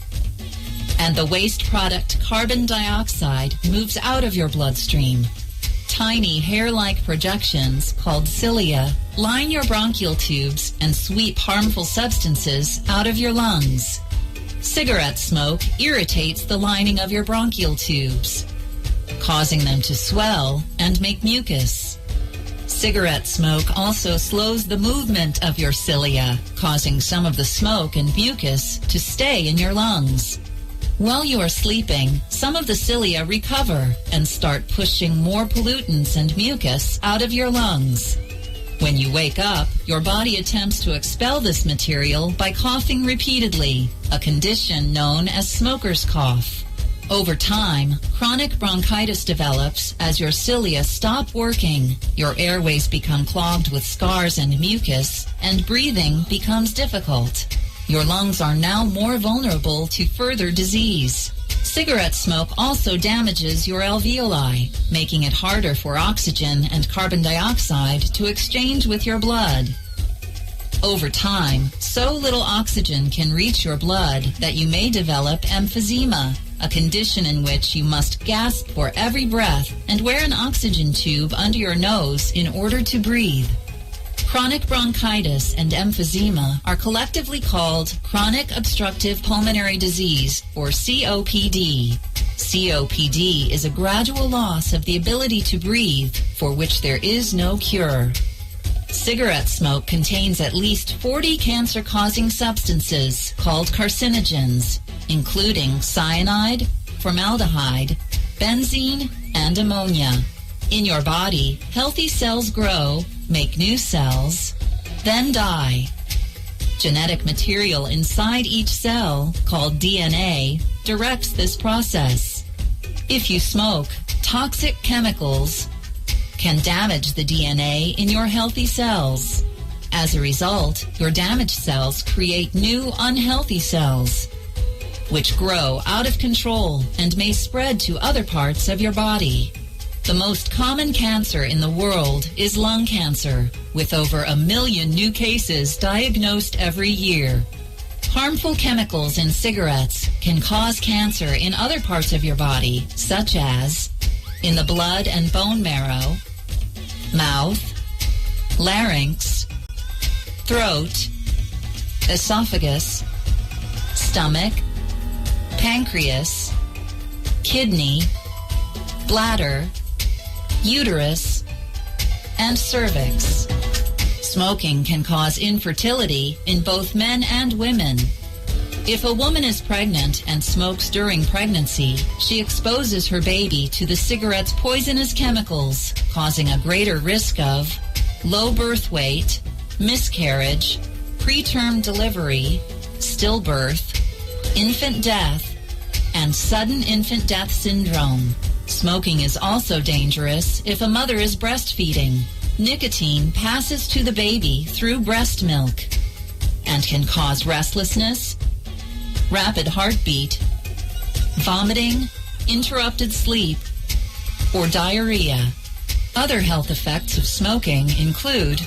and the waste product carbon dioxide moves out of your bloodstream. Tiny hair-like projections, called cilia, line your bronchial tubes and sweep harmful substances out of your lungs. Cigarette smoke irritates the lining of your bronchial tubes, causing them to swell and make mucus. Cigarette smoke also slows the movement of your cilia, causing some of the smoke and mucus to stay in your lungs. While you are sleeping, some of the cilia recover and start pushing more pollutants and mucus out of your lungs. When you wake up, your body attempts to expel this material by coughing repeatedly, a condition known as smoker's cough. Over time, chronic bronchitis develops as your cilia stop working, your airways become clogged with scars and mucus, and breathing becomes difficult. Your lungs are now more vulnerable to further disease. Cigarette smoke also damages your alveoli, making it harder for oxygen and carbon dioxide to exchange with your blood. Over time, so little oxygen can reach your blood that you may develop emphysema, a condition in which you must gasp for every breath and wear an oxygen tube under your nose in order to breathe. Chronic bronchitis and emphysema are collectively called chronic obstructive pulmonary disease, or COPD. COPD is a gradual loss of the ability to breathe, for which there is no cure. Cigarette smoke contains at least 40 cancer-causing substances called carcinogens, including cyanide, formaldehyde, benzene, and ammonia. In your body, healthy cells grow, make new cells, then die. Genetic material inside each cell, called DNA, directs this process. If you smoke, toxic chemicals can damage the DNA in your healthy cells. As a result, your damaged cells create new unhealthy cells, which grow out of control and may spread to other parts of your body. The most common cancer in the world is lung cancer, with over 1 million new cases diagnosed every year. Harmful chemicals in cigarettes can cause cancer in other parts of your body, such as in the blood and bone marrow, mouth, larynx, throat, esophagus, stomach, pancreas, kidney, bladder, uterus, and cervix. Smoking can cause infertility in both men and women. If a woman is pregnant and smokes during pregnancy, she exposes her baby to the cigarette's poisonous chemicals, causing a greater risk of low birth weight, miscarriage, preterm delivery, stillbirth, infant death, and sudden infant death syndrome. Smoking is also dangerous if a mother is breastfeeding. Nicotine passes to the baby through breast milk and can cause restlessness, rapid heartbeat, vomiting, interrupted sleep, or diarrhea. Other health effects of smoking include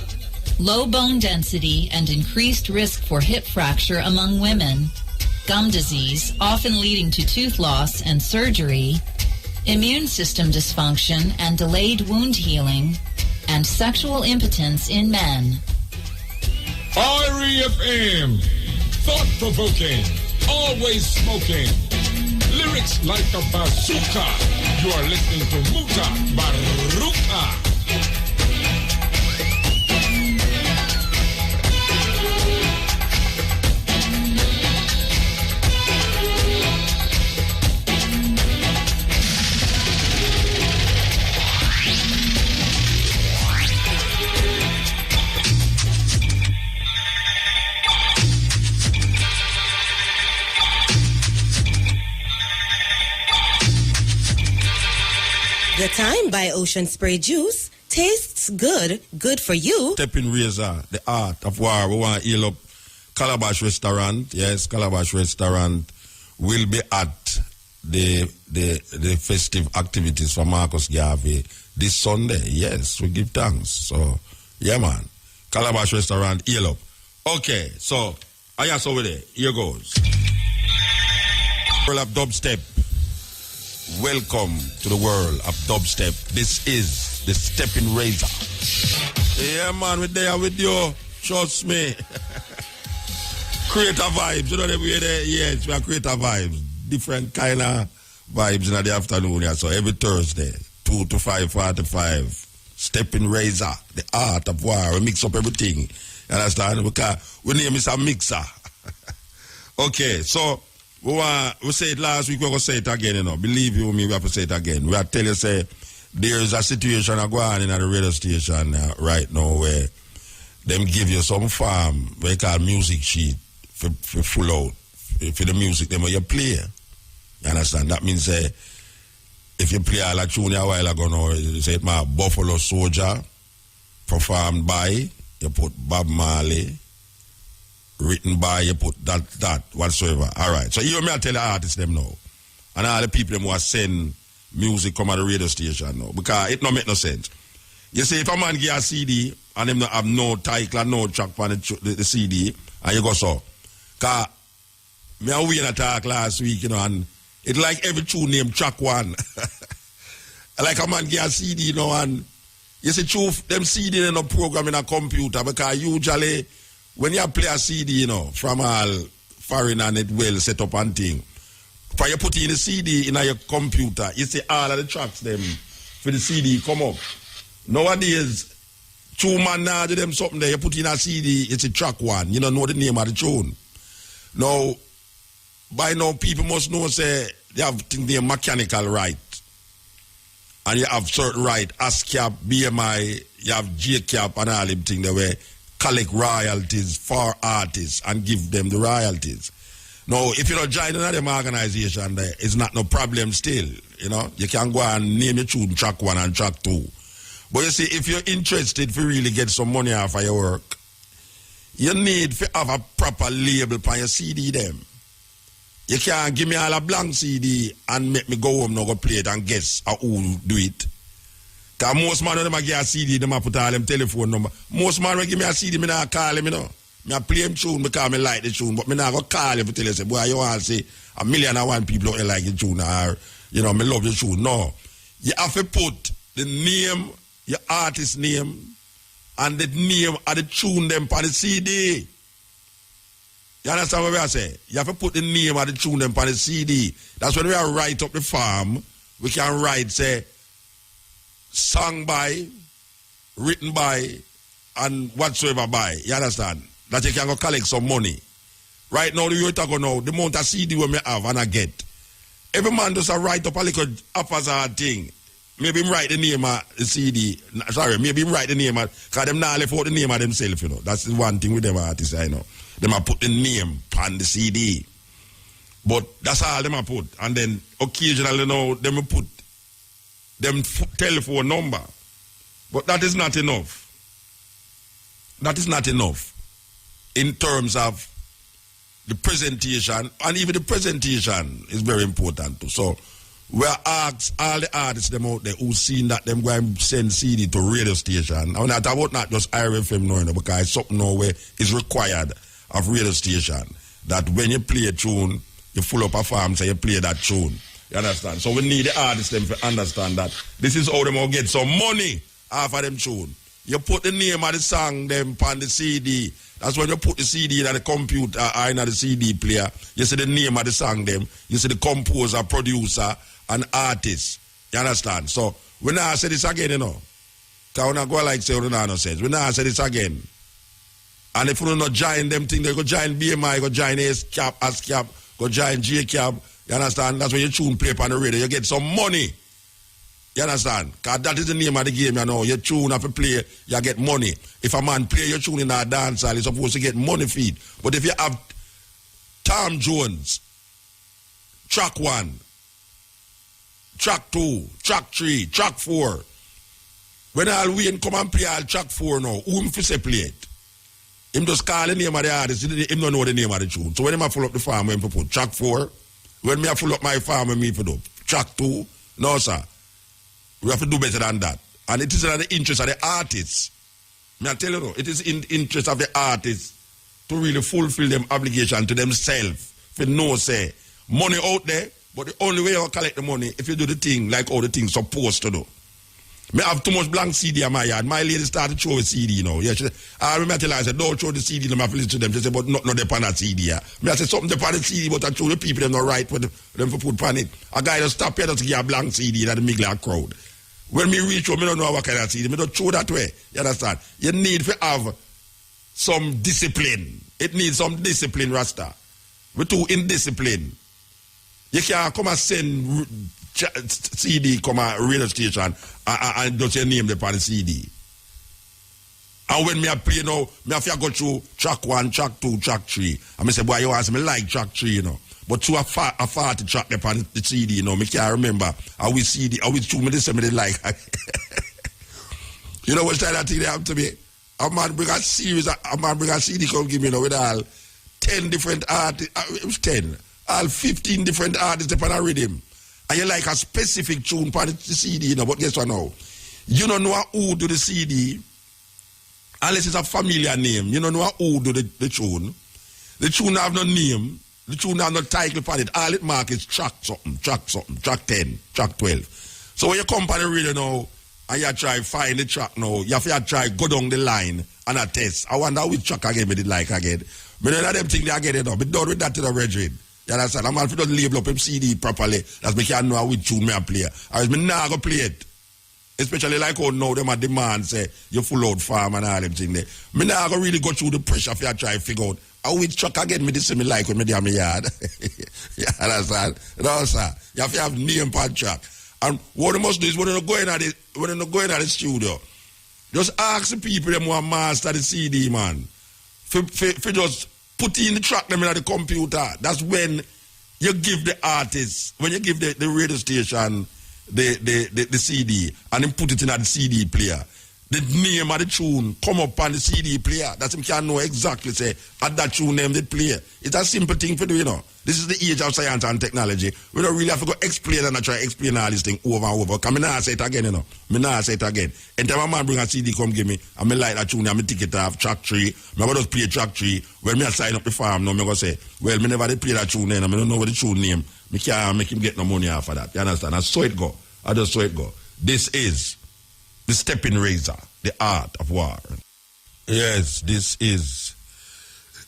low bone density and increased risk for hip fracture among women, gum disease, often leading to tooth loss and surgery, immune system dysfunction and delayed wound healing, and sexual impotence in men. REFM, thought-provoking, always smoking, lyrics like a bazooka. You are listening to Mutabaruka. The Time by Ocean Spray Juice tastes good, good for you. Stepping Razor, the art of war. We want to heal up Calabash Restaurant. Yes, Calabash Restaurant will be at the festive activities for Marcus Garvey this Sunday. Yes, we give thanks. So, yeah, man. Calabash Restaurant, heal up. Okay, so, I guess over there. Here goes. World of Dubstep. Welcome to the world of dubstep. This is the Stepping Razor. Yeah, man, we're there with you. Trust me. Creator vibes. You know that we're there? Yes, we are creator vibes. Different kind of vibes in the afternoon. Yeah. So every Thursday, 2 to 5:45, Stepping Razor, the art of war. We mix up everything. You understand? We name is a mixer. Okay, so we said it last week, we're going to say it again, you know. Believe you me, we have to say it again. We have to tell you, say, there's a situation going on in the radio station right now where them give you some farm, we call music sheet, for full out, for the music, them you play. You understand? That means, if you play all a tune a while ago now, you say it my Buffalo Soldier, performed by, you put Bob Marley, written by, you put that, whatsoever. All right. So you may tell the artists them now. And all the people them who are send music come at the radio station now. Because it don't make no sense. You see, if a man get a CD and them don't have no title and no track on the CD, and you go so. Because me and we in a talk last week, you know, and it like every tune named track one. Like a man get a CD, you know, and you see, truth, them CD in a program in a computer, because usually when you play a CD, you know, from all foreign and it well set up and thing, for you put in the CD in your computer, you see all of the tracks them for the CD come up. Nowadays, 2 man now do them something there, you put in a CD, it's a track one, you don't know the name of the tune. Now, by now people must know, say, they have things they mechanical right. And you have certain right, ASCAP, BMI, you have JCAP and all them things, they will collect royalties for artists and give them the royalties. Now, if you don't join another organization, there is not no problem still. You know, you can go and name your tune track 1 and track 2. But you see, if you're interested to really get some money off of your work, you need to have a proper label for your CD them. You can't give me all a blank CD and make me go home and go play it and guess who do it. Because most man when them get a CD, them put all them telephone number. Most man when give me a CD, me not call him, you know. Me play him tune because me like the tune, but me not go call him to tell you, say, boy, you want to say 1,000,001 people don't like the tune or, you know, me love the tune. No. You have to put the name, your artist name, and the name of the tune them on the CD. You understand what I say? You have to put the name of the tune them on the CD. That's when we are write up the farm. We can write, say, sung by, written by, and whatsoever by. You understand? That you can go collect some money. Right now, you talk now, the amount of CD we may have and I get. Every man does a write up a little haphazard thing. Maybe him write the name of the CD. Sorry, maybe him write the name of, because them not left out the name of themselves, you know. That's the one thing with them artists, I know. Them a put the name on the CD. But that's all them a put. And then occasionally, you know, them a put them telephone number. But that is not enough. That is not enough in terms of the presentation, and even the presentation is very important too. So we ask all the artists them out there who seen that them go and send CD to radio station. I'm not about not just IRFM now, because it's something now where is required of radio station. That when you play a tune, you full up a farm, so you play that tune. You understand? So we need the artists them to understand that this is how them will get some money off of them tune. You put the name of the song them on the CD. That's when you put the CD in the computer or in the CD player. You see the name of the song them. You see the composer, producer, and artist. You understand? So we now say this again, you know. Because we not go like say we not no sense. We now say this again. And if we not join them things, they go join BMI, go join ASCAP, ASCAP, go join JCAP. You understand? That's when you tune play on the radio. You get some money. You understand? Because that is the name of the game, you know. Your tune have to play, you get money. If a man play your tune in a dance hall, he's supposed to get money feed. But if you have Tom Jones, track 1, track 2, track 3, track 4, when all we come and play all track 4 now, who him fi say play it? Him just call the name of the artist, him don't know the name of the tune. So when him a full up the farm, him put track 4, when me a full up my farm, when me do track 2, no sir. We have to do better than that. And it is in the interest of the artists. May I tell you, it is in the interest of the artists to really fulfill them obligation to themselves. For no say, money out there, but the only way you collect the money, if you do the thing like all the things supposed to do. Me have too much blank CD in my yard. My lady started to throw a CD, you know. Yeah, I remember telling her, I said, don't throw the CD, them have to listen to them. She said, but not depend on that CD. Yeah. Me I said, something depend on the CD, but I throw the people, them not right for them for put on it. A guy just stop here to give a blank CD that make like a crowd. When me reach home, I don't know what kind of CD. I don't throw that way. You understand? You need to have some discipline. It needs some discipline, Rasta. We're too indisciplined. You can't come and send CD, come a radio station, and just your name upon the CD. And when me a play now, me have to go through track 1, track 2, track 3. And me say, boy, you ask me like track 3, you know. But through a 40 track upon the CD, you know, me can't remember how we CD, how we tune me this and me like. You know what kind of thing they have to be? A man bring a series, a man bring a CD come give me, you know, with all 10 different artists, it was 10, all 15 different artists upon a rhythm. And you like a specific tune for the CD, you know, but guess what now? You don't know who do the CD, unless it's a familiar name. You don't know who do the tune. The tune have no name. The tune have no title for it. All it mark is track something, track 10, track 12. So when you come on the radio now, and you try find the track now, you have to try go down the line and a test. I wonder which track again me did like again. But none of them think they get it up. But done with that to the regime. You understand? I'm if you don't label up him CD properly, that's me can't know which tune me I play. Or me not go play it. Especially like how now them a demand say you full out farm and all them thing there. Me not go really go through the pressure if you try to figure out which track again me this me like when me do my yard. You understand? No sir. You have to have name per track. And what you must do is when you go in at the studio, just ask the people them who are master the CD, man. For just put in the track them in the computer. That's when you give the artist, when you give the radio station the CD and then put it in the CD player. The name of the tune come up on the CD player. That's him can know exactly say at that tune name they play. It's a simple thing for do, you know. This is the age of science and technology. We don't really have to go explain and try to explain all this thing over and over. Because I not say it again, you know. I not say it again. Anytime a man bring a CD come give me, and I like that tune, and I take it off track 3. I go just play track 3. When me sign up the farm now, I go say, well, me never play that tune then, and I don't know what the tune name. I can't make him get no money off of that. You understand? I saw it go. I just saw it go. This is the stepping razor, the art of war. Yes, this is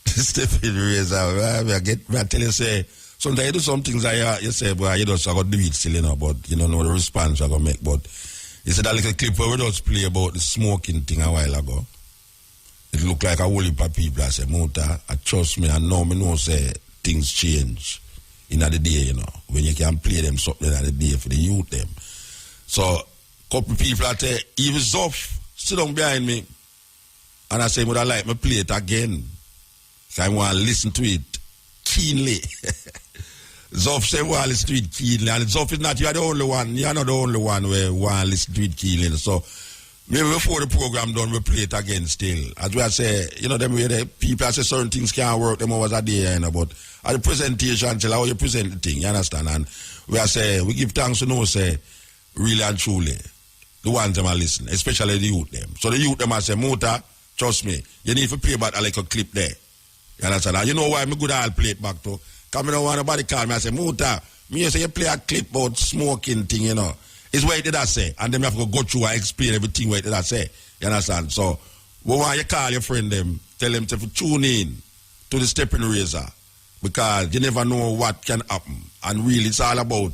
the stepping razor. I tell you, say, sometimes you do some things you say, boy, you just got to do it still, you know, but you don't know the response you're going to make. But you said that little clip where we just play about the smoking thing a while ago. It looked like a whole heap of people. I said, Muta, trust me, I know, say, things change in the day, you know, when you can play them something in the day for the youth, them. So, couple people I tell even Zoff sit down behind me and I say, would I like me play it again? So I want to listen to it keenly. Zoff say, well, listen to it keenly. And Zoff is not, you are the only one. You are not the only one where want to listen to it keenly. So maybe before the program done, we play it again still. As I say, you know, them way the people say certain things can't work them over a day, you know, but at the presentation, tell how you present the thing, you understand? And we say, we give thanks to know, say, really and truly. The ones them are listening, especially the youth them. So the youth them are say, Muta, trust me, you need to play back a like a clip there. You understand? And you know why I'm good I'll play it back to? Because I don't want nobody call me and say, Muta, me say you play a clip about smoking thing, you know. It's what did I say? And then you have to go through and explain everything what did I say. You understand? So when you call your friend them, tell them to tune in to the stepping razor. Because you never know what can happen. And really it's all about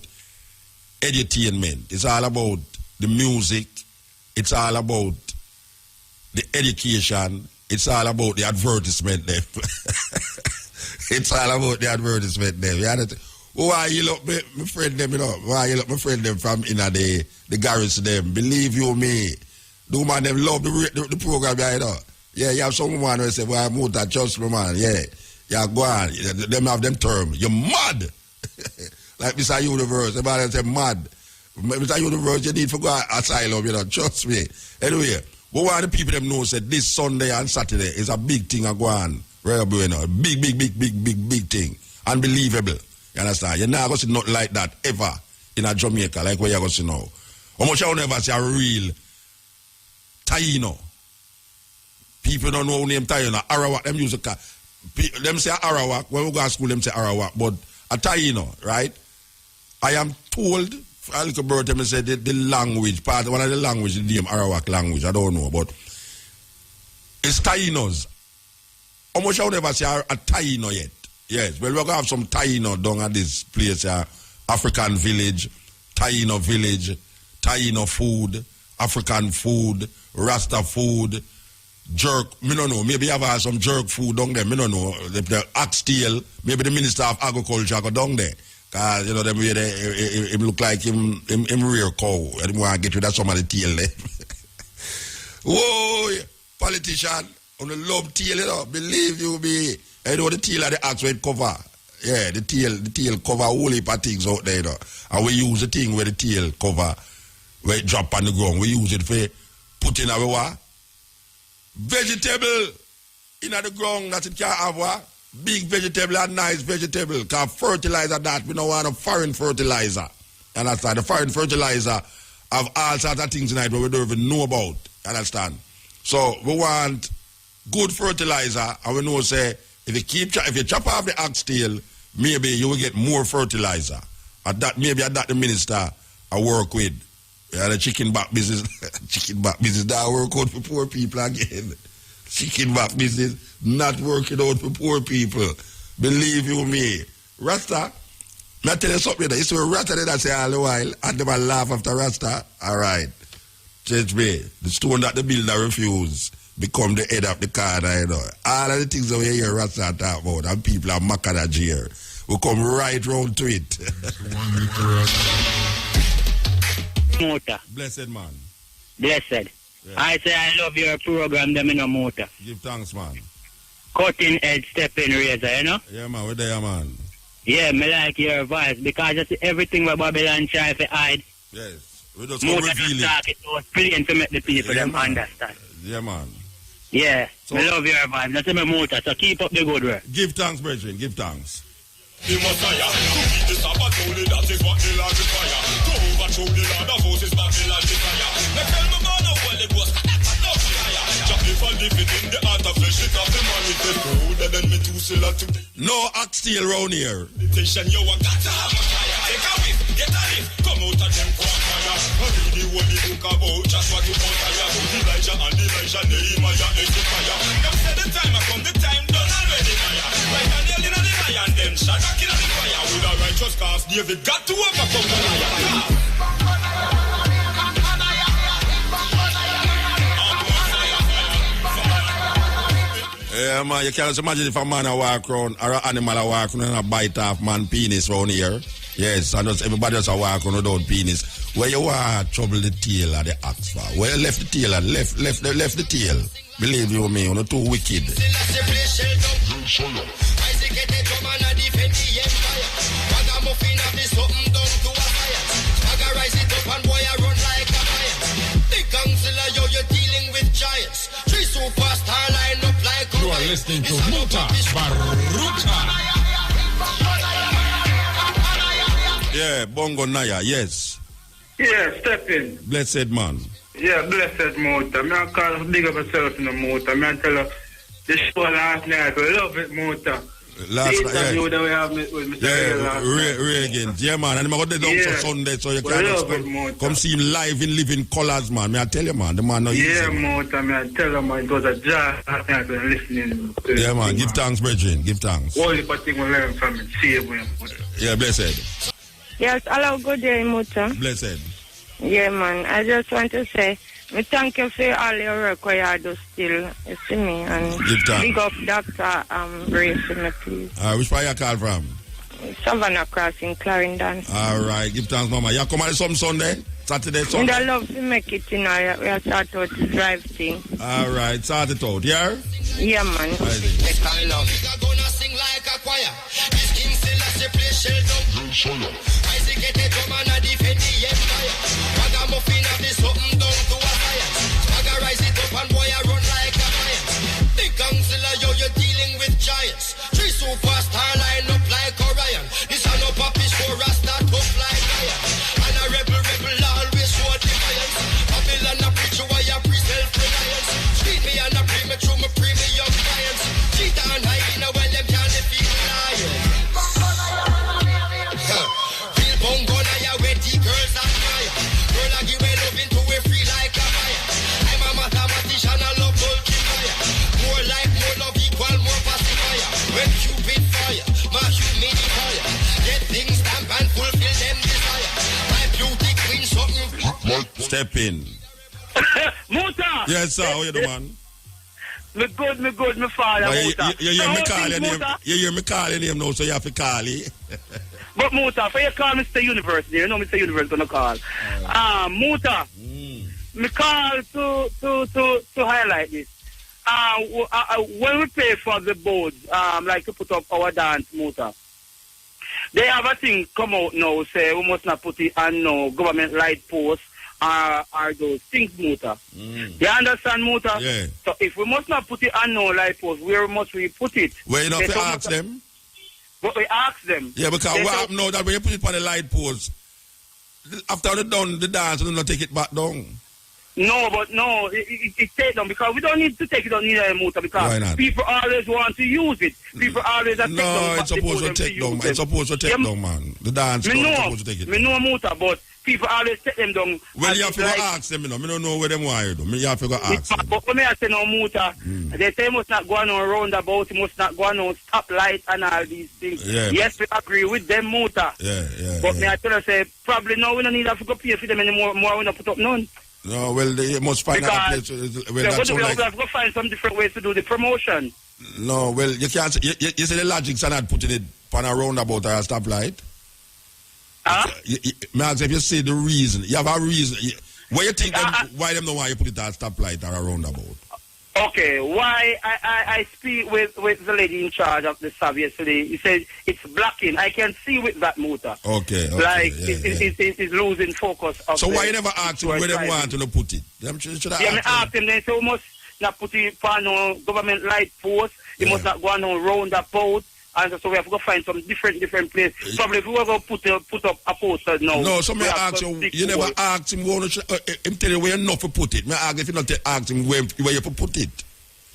edutainment. It's all about the music, it's all about the education, it's all about the advertisement there. It's all about the advertisement there. Why you look my friend them, you know? Why you look my friend them from the garage them? Believe you me, the man them love the program, you know. Yeah, you have someone who say, well, I moved that trust me, man. Yeah, go on. Them have them term. You're mad. Like Mr. Universe, everybody say mad. Mr. Universe, you need to go asylum, you know, trust me. Anyway, what one of the people them know said this Sunday and Saturday is a big thing a go on. Right, bueno. Big thing. Unbelievable. You understand? You're not going to see nothing like that ever in a Jamaica, like where you're going to see now. How much I never see a real Taino. People don't know name Taino. Arawak, them use a car. Them say Arawak. When we go to school, them say Arawak. But a Taino, right? I am told, a little bird, them say the language, one of the language, the name Arawak language, I don't know, but it's Tainos. How much I would never say a Taino yet? Yes, well, we're going to have some Taino down at this place, African village, Taino village, Taino food, African food, Rasta food, jerk, me don't know, maybe you have some jerk food down there, me don't know, the oxtail, maybe the Minister of Agriculture go down there. Because, you know, them way they look like him rear cow. I don't want to get rid of some of the tail there. Whoa, politician, on the love tail, you know, believe you me. I know the tail of the axe where it cover. Yeah, the tail cover a whole heap of things out there, you know. And we use the thing where the tail cover, where it drop on the ground. We use it for put in our what? Vegetable in the ground that it can't have what? Big vegetable and nice vegetable. Because fertilizer that, we don't want a foreign fertilizer. Understand? The foreign fertilizer have all sorts of things in it that we don't even know about. Understand? So we want good fertilizer, and we know say if you chop off the oxtail, maybe you will get more fertilizer. At that the minister I work with. The chicken back business. Chicken back business that work out for poor people again. Chicken back business not working out for poor people. Believe you me. Rasta, me tell you something. You see Rasta that say all the while, and them laugh after Rasta. Alright. Change me. The stone that the builder refuse become the head of the corner, you know. All of the things that we hear Rasta talk about, and people are mocking at here. We come right round to it. Motor. Blessed man. Blessed. Yeah. I say I love your program, them in a motor. Give thanks, man. Cutting edge stepping razor, you know? Yeah, man, we're there, man. Yeah, me like your voice because that's everything what Babylon try to hide. Yes. We just motor reveal just talk it out plain to make the people them understand. Yeah, man. Yeah, so, I love your vibe. That's my motor, so keep up the good work. Give thanks, brethren, give thanks. The Messiah, to beat the Sabbath only, that is what the Lord require. To overthrow the Lord of hosts is Babylon's desire. Now tell me man how well it was, no fire. Jack if I live it in the heart of flesh, it of the man with the older than me too still to no oxtail round here. Attention, you want got to have a fire. Take a whiff, get a lift, come out of them fire. Read the holy book about just what you want to hear. About Elijah and Elijah, Nehemiah, Ezekiah. Now say the time I come, the time done already, fire. Right and nail in the lion, them shot back in the fire. With a righteous cause, David got to overcome the lion. Yeah, man, you can't imagine if a man a walk around or an animal a walk around and a bite off man penis around here. Yes, and just everybody just a walk around without penis. Where you want trouble the tail of the axe for? Where you left the tail and left the tail. Believe you me, you're too wicked. You are listening to Mutabaruka. Yeah, Bongo Naya, yes. Yeah, step in. Blessed man. Yeah, blessed motor. Me I call big up myself in the motor. Me I tell her the show last night. I love it, motor. Last night, yeah. That we have with Mr. Yeah, Reagan. Yeah, man. And I'm going to down for Sunday, so you can just come see him live in living colors, man. May I tell you, man, the man no easy. Yeah, motor. Me I tell you, man, it was a joy last night when listening. Yeah, man. Give thanks, brethren. Give thanks. All the thing we learn from it. Save him. Yeah, blessed. Yes, hello, good day, Muta. Blessed. Yeah, man. I just want to say, me thank you for all your work where you do still. You see me? And big up Dr. Brace, me, please. Which part you call from? Savannah Crossing, Clarendon. All right. Give thanks, mama. You come on some Sunday? Saturday, Sunday? I love to make it, you know. We are start out to drive thing. All right. Start it out, yeah? Yeah, man. You're dealing with giants. 3 superstar line up like Orion. This are no puppies for Rasta tough like lion. And a rebel always show defiance. Babylon a preach why you pre self-reliance. Street me and a premature, my premium clients. Cheetah and hyena when them can't defeat lion. Real bongo na ya where the girls are fire. Girl I give love into a free like a fire. I'm a mathematician, I love bulky fire. More like more love equal more pacifier. When Cupid fire, my humidifier. Get things stamp and fulfill them desire. My beauty queen something. Step in. Muta! Yes, sir. How you doing, man? Me good, me father, Muta. You hear me call your name? You hear me call your name now, so you have to call it. But Muta, for you call Mr. Universe, you know Mr. Universe gonna call. Muta, me call to highlight this. When we pay for the boards, like to put up our dance, Muta, they have a thing come out now, say we must not put it on no government light post are those things, Muta. You understand, Muta? Yeah. So if we must not put it on no light post, where must we put it? Well, you know, to ask them. But we ask them. Yeah, because what happen now that when you put it on the light post, after they done the dance, you don't take it back down. No, but no, it take down because we don't need to take it on either Muta because people always want to use it. People always take down. No, it's supposed to take down. It's supposed to take down, man. The dance is supposed to take it down. Me know Muta, but people always take them down. Well, you have to go ask them, you know. I don't know where them want to do. You have to go ask them. But when I say no Muta, they say must not go on roundabout, must not go on stoplight and all these things. Yeah. Yes, we agree with them, Muta. Yeah. But me I tell you, say, probably now we don't need to go pay for them anymore. More we don't put up none. No, well, they must find out a place. Well, that's we have to find some different ways to do the promotion. No, well, you can't. You say the logics are not putting it on a roundabout or a stoplight. Max, if you say the reason, you have a reason. What you think? Why them know why you put it on a stoplight or a roundabout? Okay, why I speak with the lady in charge of the sub yesterday. He said it's blocking. I can see with that motor. Okay. Like it's losing focus. So why you never ask him where they want to put it? Should I ask him? They say we must not put it on no government light post. It must not go on no roundabout. And so we have to go find some different place. Probably if we were going to put up a poster now. No, so me ask you, you never asked him him tell you where enough to put it. Me ask if you not ask him where you put it.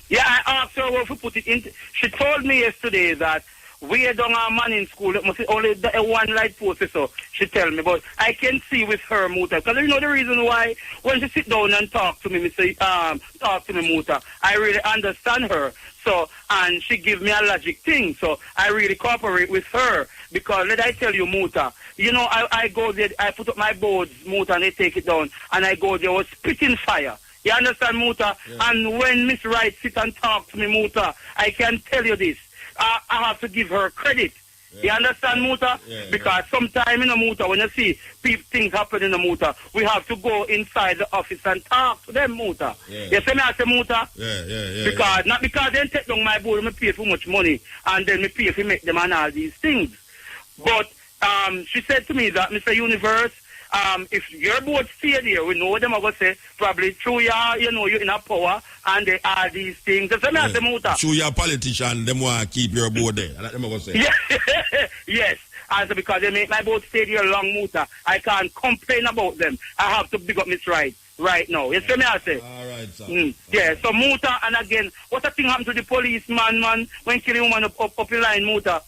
Yeah, I asked her where to put it in. She told me yesterday that we done our man in school, it must be only one light post, so she tell me, but I can see with her Muta. Because you know the reason why when she sit down and talk to me, Muta, I really understand her. So, and she give me a logic thing. So I really cooperate with her. Because let I tell you, Muta, you know, I go there, I put up my boards, Muta, and they take it down, and I go there, was spitting fire. You understand, Muta? Yeah. And when Miss Wright sit and talk to me, Muta, I can tell you this. I have to give her credit. Yeah. You understand, Muta? Yeah, because sometimes in the Muta, when you see things happen in the Muta, we have to go inside the office and talk to them, Muta. Yeah. You see me, I say, Muta? Yeah. Because, not because they take down my board, me pay too much money, and then me pay to make them and all these things. But she said to me that, Mr. Universe, if your board stay there, we know what them are going to say, probably through your, you're in a power, and they are these things. That's what I say, Muta. Through your politician, them want to keep your board there. That's what I'm going to say. Yes. Also because they make my board stay there long, Muta. I can't complain about them. I have to big up Miss Right now. You see me, I say? All right, sir. Yeah, so Muta, and again, what a thing happened to the policeman, man, when killing woman up in line, Muta?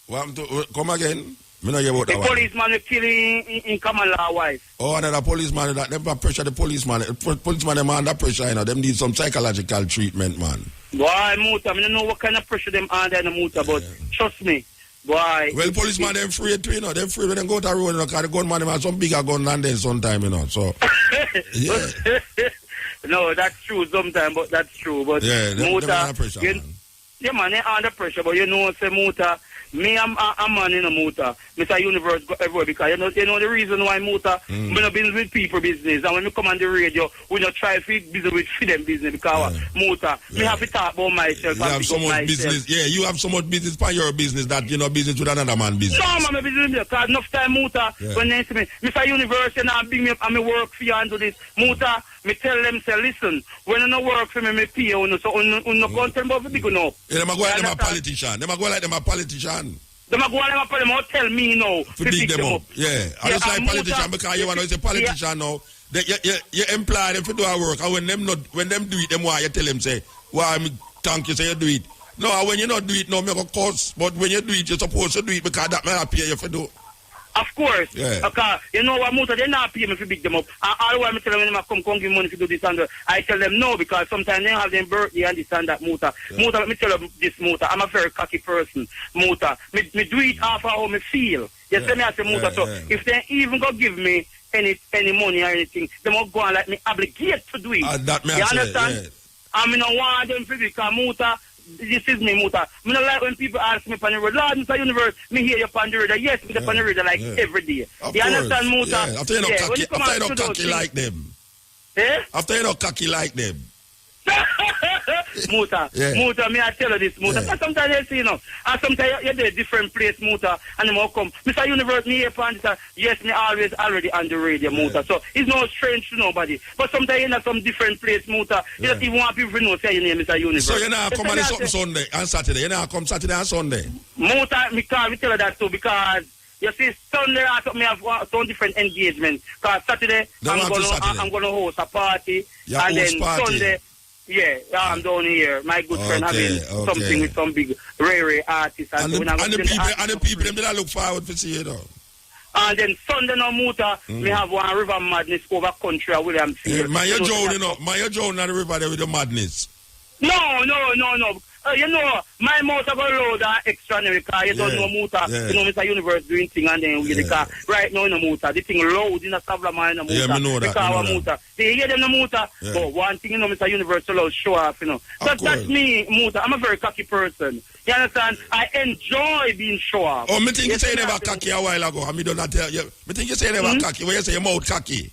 What happened to, come again? Me know about the that policeman is killing in Kamala wife. Oh, another policeman that never pressure the policeman. Policeman them under pressure, you know. Them need some psychological treatment, man. Boy, Muta, I don't know what kind of pressure them under in the Muta, but trust me, boy. Well, policeman them afraid too, you know. They're afraid when they go to the road, you know, because the gunman them have some bigger gun than them sometimes, you know. So yeah. No, that's true sometimes, but that's true. But yeah, Muta, under pressure, man. Yeah, man, they're under pressure, but you know, say Muta. Me, I'm man in a Muta. Mr. Universe go everywhere because you know the reason why Muta. We not business with people business, and when we come on the radio, we not try to business with them business because Muta. Me have to talk about myself. You have so much business. Yeah, you have so much business for your business that you know business with another man business. No, man, my business because enough time Muta. When they say me, Mr. Universe, you know, bring me up and me work for you and do this. Muta, me tell them say, listen, when you no work for me, me pay you, so no content about the big enough. Yeah, them go like them a politician. Them go like them a politician. Them go like them a tell me now to big them up. Yeah, I just like politician because you want to say politician now. You employ them to do our work, and when them do it, them why you tell them say, why me thank you say you do it. No, when you not do it, no, me go cost. But when you do it, you're supposed to do it because that may pay you for do. Of course. Yeah. Because you know what, Muta, they not pay me to big them up. And all I tell them when they come give money to do this and that, I tell them no because sometimes they have their birthday and this and that, Muta. Yeah. Muta, let me tell them this, Muta. I'm a very cocky person, Muta. Me do it half of how me feel. You see me, I say, Muta. So if they even go give me any money or anything, they must go and let me obligate to do it. That may you understand? Yeah. I mean, I want them to because Muta. This is me, Muta. I don't like when people ask me on the road, Lord, Mr. Universe, me hear you on the road. Yes, me on the road like every day. You understand, Muta? Yeah. After you not cocky like them. Eh? After you not cocky like them. Muta. Yeah. Muta, me I tell you this, Muta. Yeah. Sometimes you see, you know, and sometimes you're there different place, Muta, and them all come. Mr. Universe, me here upon this, yes, me always already on the radio, Muta. So it's no strange to nobody. But sometimes you're in some different place, Muta. You don't even want people to know say your name, Mr. Universe. So you're not coming on Sunday and Saturday. You're not come Saturday and Sunday. Muta, me tell you that too, because you see, Sunday I may have some different engagement. Because Saturday, I'm going to host a party. Yeah, and then party. Sunday, I'm down here. My good friend having something with some big rare artists. And the people them that look forward to see you though. And then Sunday no Muta, we have one River Madness over country at Williamsfield. Man, you're drowning up. Man, you're drowning on the river there with the madness. No. You know, my motor go load extraordinary car. You don't know Muta. You know, Mr. Universe doing thing and then with the car. Right now in the Muta. The thing loud in the Savla man in the Muta. Yeah, I know that. The car Muta. They hear them in the Muta. But one thing, you know, Mr. Universe to loud show off, you know. That's me, Muta. I'm a very cocky person. You understand? I enjoy being show off. Oh, me think you say you never cocky a while ago. I mean, don't not tell you. Me think you say you never cocky. When you say your mouth cocky.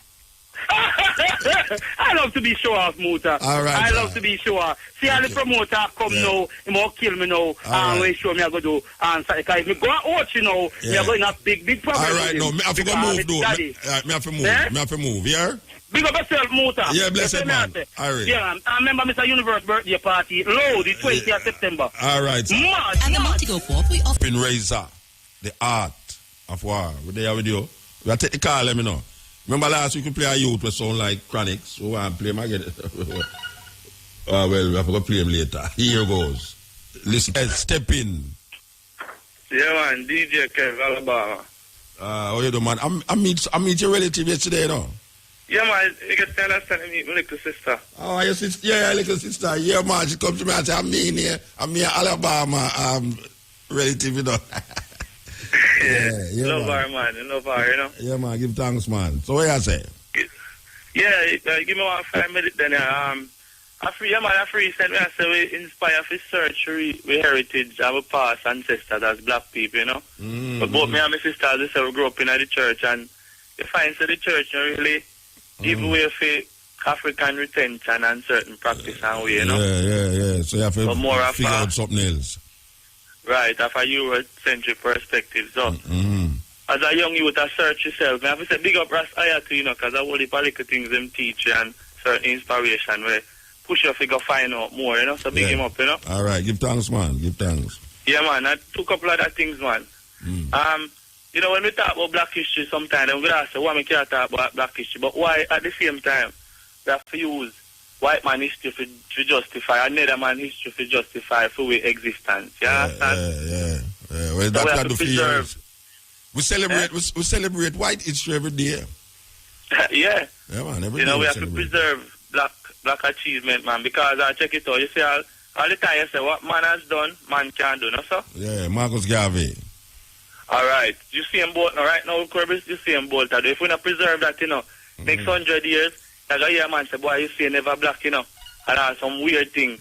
I love to be show off, Muta. All right, I love to be show off. See how the promoter come now, he will kill me now, and when show me I go do, and because if me go and watch, you know, me are going to have big problem. All right, no, me have to go move, though. Me have to move. Me have to move, yeah? Big up yourself, Muta. Yeah, bless it, man. All right. Yeah, I remember Mr. Universe birthday party, low, the 20th of September. All right. Mad. And the Montigo Corp, we offer. Spin Razor, the art of war. We're there with you. We take the call, let me know. Remember last week we play a youth with sound like Chronics. So we want to play him again. Well, we have to play him later. Here goes. Listen, step in. Yeah, man, DJ Kev, Alabama. How you doing, man? I meet your relative yesterday, you know? Yeah, man, you get to understand me, my little sister. Oh, your sister? Yeah, little sister. Yeah, man, she comes to me and says, I'm in Alabama relative, you know. Yeah, love her, man. You love her, you know. Yeah, man. Give thanks, man. So what you say? Yeah, give me 5 minutes then. I free sent me. I say we inspire for search with heritage of our past ancestors as black people, you know. But both me and my sister, they say we grew up in the church, and you find that the church really give way for African retention and certain practice and way, you know. Yeah. So you have to figure out something else. Right, of a Eurocentric perspective. So, as a young youth, I search yourself. I have to say, big up Ras Ayatu, you know, because I all the political things them teach you and certain inspiration where push your figure find out more, you know, so big him up, you know. All right, give thanks, man, give thanks. Yeah, man, I took a couple of other things, man. You know, when we talk about black history sometimes, we ask, why we can't talk about black history, but why at the same time we have to use white man history to justify another man history to justify for our existence. You understand? Yeah. Well, that's what the fears. We celebrate white history every day. Yeah, man. Every day we have to preserve black achievement, man. Because I check it out. You see, all the time you say what man has done, man can do, no sir? Yeah, Marcus Garvey. All right, you see him both now. Right now, you see him both. If we not preserve that, you know, next 100 years. Like I hear man say, boy, you see never black, you know. And that's some weird thing.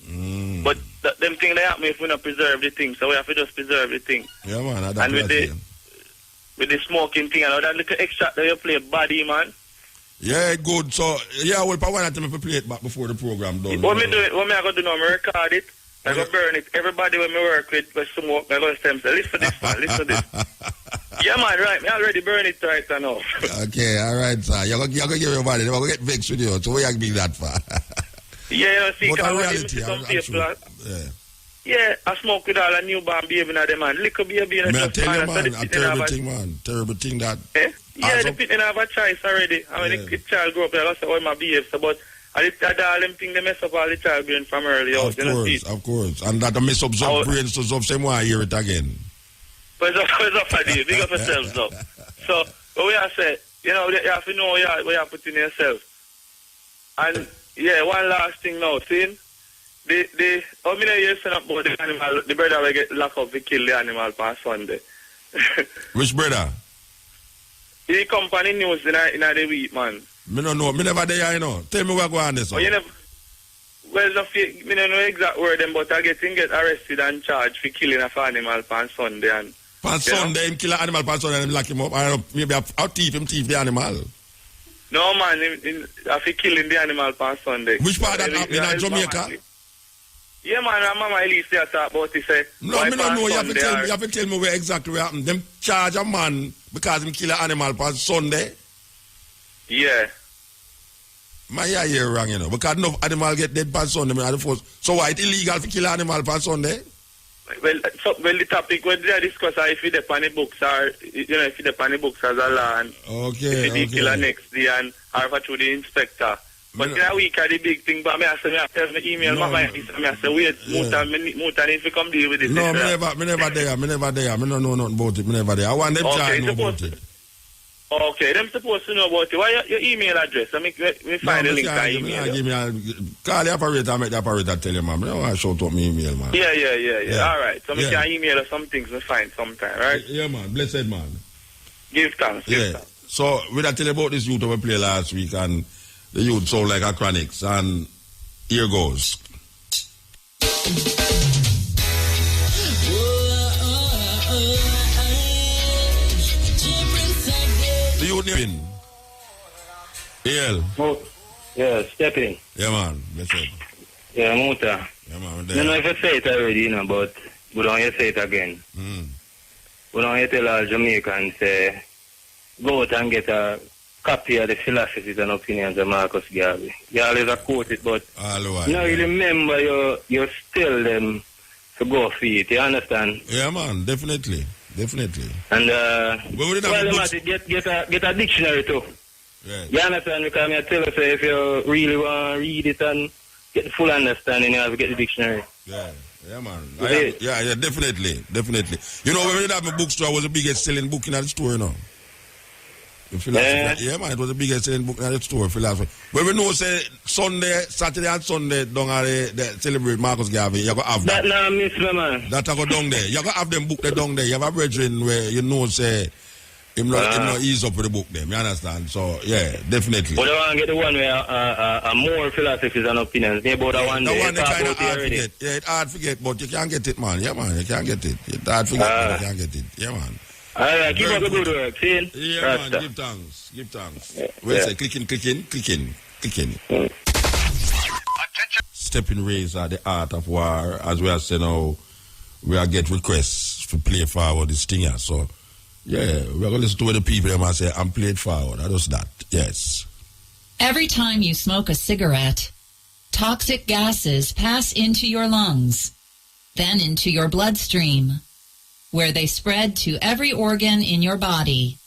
But them things they happen if we not preserve the thing. So we have to just preserve the thing. Yeah, man. And with the smoking thing and all that little extract that you play body, man. Yeah, good. So, yeah, well, why not me play it back before the program done? What me do it, what me I go do now, I record it. I go burn it. Everybody when me work with smoke, I go to them say, listen to this, man, listen to this. Yeah, man, right. Me already burn it right now. Okay, all right, sir. You're going to give everybody. They're going to get vexed with you. So where you be that for? Yeah, you know, see, but in reality, some people, yeah, I smoke with all the newborn baby in them, man. Little baby in the tell you, man, a terrible thing, man. Terrible thing that... Yeah, the people have a choice already. I mean, the child grew up there, that's how my behave. So, but all them things, they mess up all the child brain from early. Of course. And that mess up some brains to some same way I hear it again. But it's up for you. Big up yourselves, though. So, what we have said, you know, you have to know what you have put in yourself. And, yeah, one last thing now, see? How many years about the animal, the brother will get locked up to kill the animal on Sunday? Which brother? The company news in the week, man. Me don't know. Me never there, you know. Tell me what go on this one. Well, me don't know exact word, but I get arrested and charged for killing an animal on Sunday. And, on Sunday, him kill an animal on Sunday and lock him up. Or maybe I'll thief the animal. No, man. I for killing the animal on Sunday. Which part that happened in Jamaica? Yeah, man, and Mama Elise there talk about it, say... No, I don't know. You have to tell me where exactly what happened. Them charge a man because he kill an animal on Sunday. Yeah. My ear wrong, you know. Because no animal get dead on Sunday. So why it's illegal to kill an animal on Sunday? Well, the topic when they discuss if you depend on the books or, you know, if you depend on the books as a law and okay, if you kill next day and or through the inspector. But in a week are the big thing, but I say, I tell me email, I say, wait, Muta need to come deal with this. No, me never there. I don't know nothing about it. Me never there. I want them to know about it. Okay, them supposed to know about it. Why your email address? I mean, we find the link to email. Call the operator, make the operator tell you, man. I don't want to shout out my email, man. Yeah. All right. So we can email us some things we find sometime, right? Yeah, man. Blessed, man. Give thanks. So, we tell you about this youth we played last week, and the youth sound like a chronics, and here goes. The youth in. Oh, yeah, step in. Yeah, man. Blessed. Yeah, Muta. Yeah, man. I don't know if I say it already, you know, but we don't hear say it again. We don't hear tell all Jamaicans say, go out and get a copy of the philosophies and opinions of Marcus Garvey. You always quote it, but now you remember you still them to go for it. You understand? Yeah, man. Definitely. And get a dictionary too. Right. You understand? Because I tell you, so if you really want to read it and get the full understanding, you have to get the dictionary. Yeah, man. Yeah, definitely. You know, when we did have my bookstore, was the biggest selling book in the store, you know. Yeah, man, it was the biggest selling book in the store, philosophy. When we know, say, Saturday and Sunday, don't they celebrate Marcus Garvey, you go have that. That now miss me, man. That I go down there. You go have them book there down there. You have a brethren where you know, say, him not ease up with the book them, you understand? So, yeah, definitely. But I want to get the one where more philosophies and opinions. Maybe that one day. The one they kind of hard to get. Yeah, it's hard to get, but you can't get it, man. Yeah, man, you can't get it. It's hard to get, but you can't get it. Yeah, man. All right, keep up the good work, see? Yeah, man, give thanks. Well, say, clicking. Stepping Razor, the art of war, as we are saying now, we are get requests to play forward this thing here, so... Yeah, we're going to listen to the people and say, I'm played forward. I just that. Yes. Every time you smoke a cigarette, toxic gases pass into your lungs, then into your bloodstream, where they spread to every organ in your body.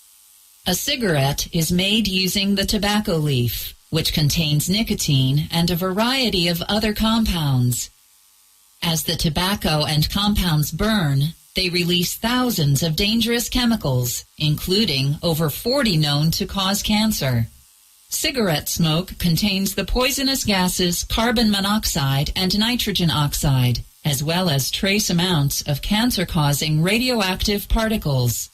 A cigarette is made using the tobacco leaf, which contains nicotine and a variety of other compounds. As the tobacco and compounds burn, they release thousands of dangerous chemicals, including over 40 known to cause cancer. Cigarette smoke contains the poisonous gases carbon monoxide and nitrogen oxide, as well as trace amounts of cancer-causing radioactive particles.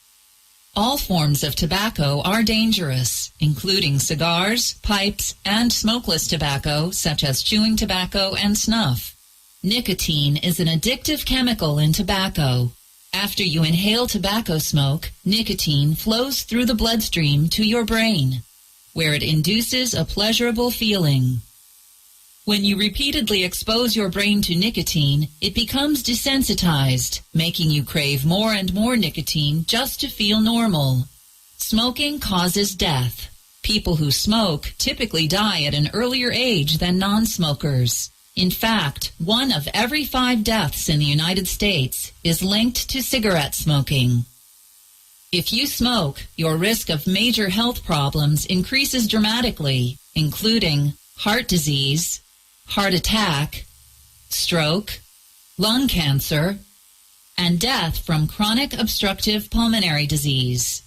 All forms of tobacco are dangerous, including cigars, pipes, and smokeless tobacco, such as chewing tobacco and snuff. Nicotine is an addictive chemical in tobacco. After you inhale tobacco smoke, nicotine flows through the bloodstream to your brain, where it induces a pleasurable feeling. When you repeatedly expose your brain to nicotine, it becomes desensitized, making you crave more and more nicotine just to feel normal. Smoking causes death. People who smoke typically die at an earlier age than non-smokers. In fact, 1 of every 5 deaths in the United States is linked to cigarette smoking. If you smoke, your risk of major health problems increases dramatically, including heart disease, heart attack, stroke, lung cancer, and death from chronic obstructive pulmonary disease.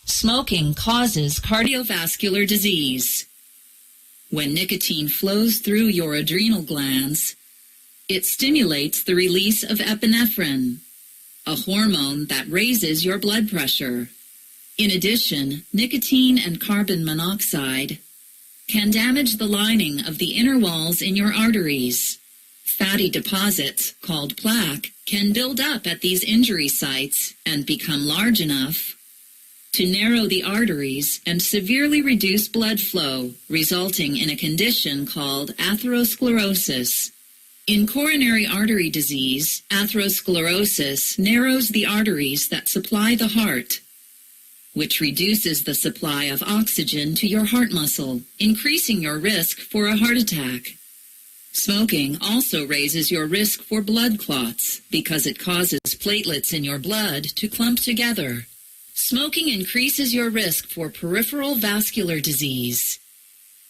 Smoking causes cardiovascular disease. When nicotine flows through your adrenal glands, it stimulates the release of epinephrine, a hormone that raises your blood pressure. In addition, nicotine and carbon monoxide can damage the lining of the inner walls in your arteries. Fatty deposits, called plaque, can build up at these injury sites and become large enough to narrow the arteries and severely reduce blood flow, resulting in a condition called atherosclerosis. In coronary artery disease, atherosclerosis narrows the arteries that supply the heart, which reduces the supply of oxygen to your heart muscle, increasing your risk for a heart attack. Smoking also raises your risk for blood clots because it causes platelets in your blood to clump together. Smoking increases your risk for peripheral vascular disease,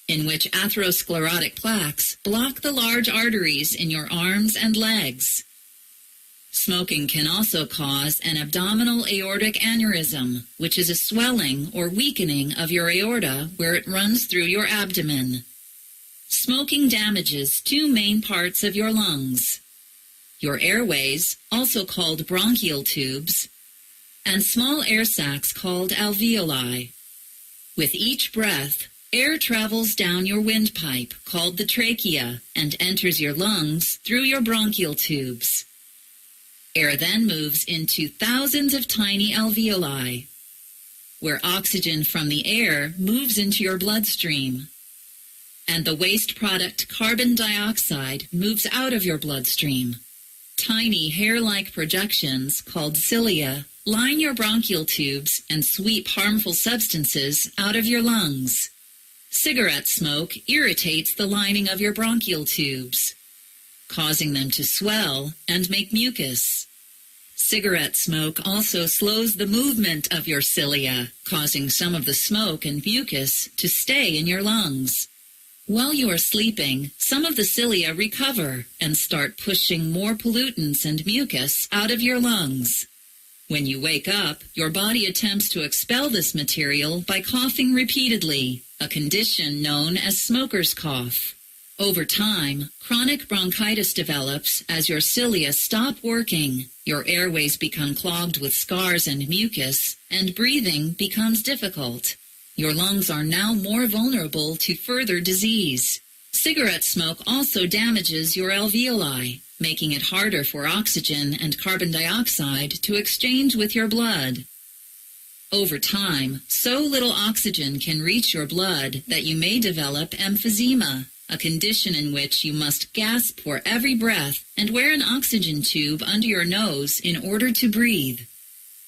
in which atherosclerotic plaques block the large arteries in your arms and legs. Smoking can also cause an abdominal aortic aneurysm, which is a swelling or weakening of your aorta where it runs through your abdomen. Smoking damages two main parts of your lungs: your airways, also called bronchial tubes, and small air sacs called alveoli. With each breath, air travels down your windpipe, called the trachea, and enters your lungs through your bronchial tubes. Air then moves into thousands of tiny alveoli, where oxygen from the air moves into your bloodstream, and the waste product carbon dioxide moves out of your bloodstream. Tiny hair-like projections, called cilia, line your bronchial tubes and sweep harmful substances out of your lungs. Cigarette smoke irritates the lining of your bronchial tubes, causing them to swell and make mucus. Cigarette smoke also slows the movement of your cilia, causing some of the smoke and mucus to stay in your lungs. While you are sleeping, some of the cilia recover and start pushing more pollutants and mucus out of your lungs. When you wake up, your body attempts to expel this material by coughing repeatedly, a condition known as smoker's cough. Over time, chronic bronchitis develops as your cilia stop working, your airways become clogged with scars and mucus, and breathing becomes difficult. Your lungs are now more vulnerable to further disease. Cigarette smoke also damages your alveoli, making it harder for oxygen and carbon dioxide to exchange with your blood. Over time, so little oxygen can reach your blood that you may develop emphysema, a condition in which you must gasp for every breath and wear an oxygen tube under your nose in order to breathe.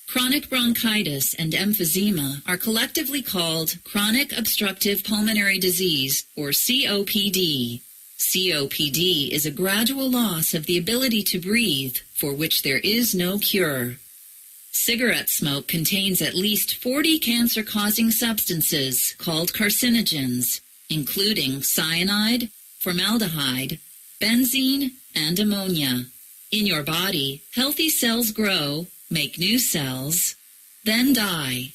Chronic bronchitis and emphysema are collectively called chronic obstructive pulmonary disease, or COPD. COPD is a gradual loss of the ability to breathe, for which there is no cure. Cigarette smoke contains at least 40 cancer-causing substances called carcinogens, including cyanide, formaldehyde, benzene, and ammonia. In your body, healthy cells grow, make new cells, then die.